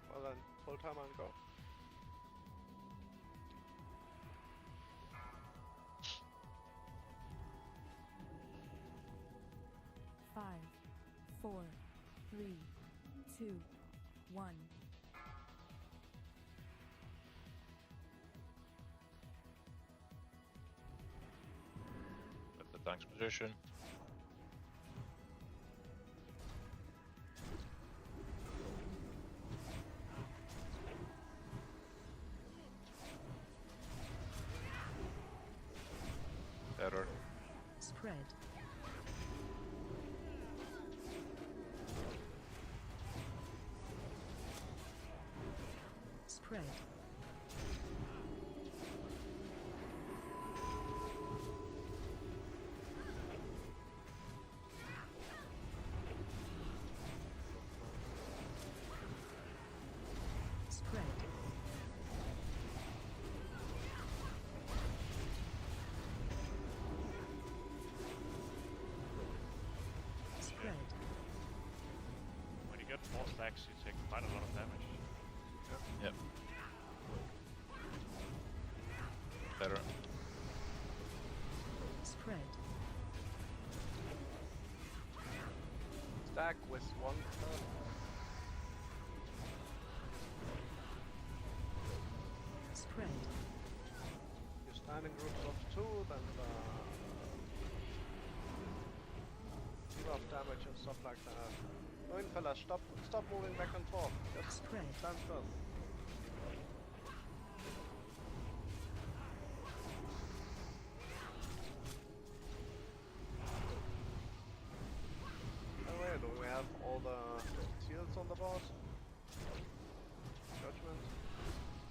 Well then, full time and go. Five, 4, 3, 2, 1. At the tank's position. Better. Spread. Spread. Spread. Spread. When you get 4 stacks, you take quite a lot of damage. Yep. Better. Spread. Stack with one person. Spread. You stand in groups of 2, then deal off damage and stuff like that. No, fellas, stop moving back and forth. Just Spread. stand still. Oh wait, do we have all the shields on the boss? Judgment.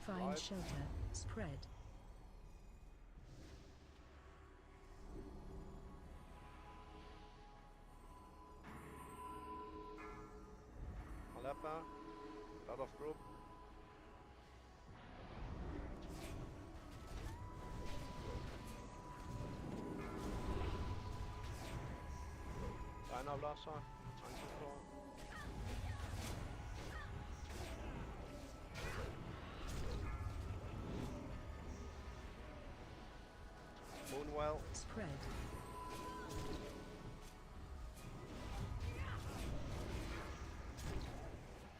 Find Right. shelter. Spread. Aleppa. Out of group. Dino Blaster. Mind control. Moonwell. Spread.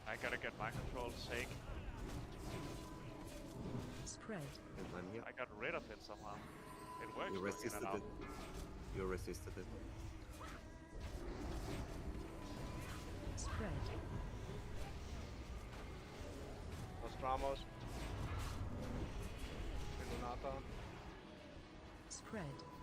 I gotta get mind control sake. Spread. And I'm here. I got rid of it somehow. It works. You going in resisted and out. it. You resisted it. Spread. Nostramos. Illuminata. Spread.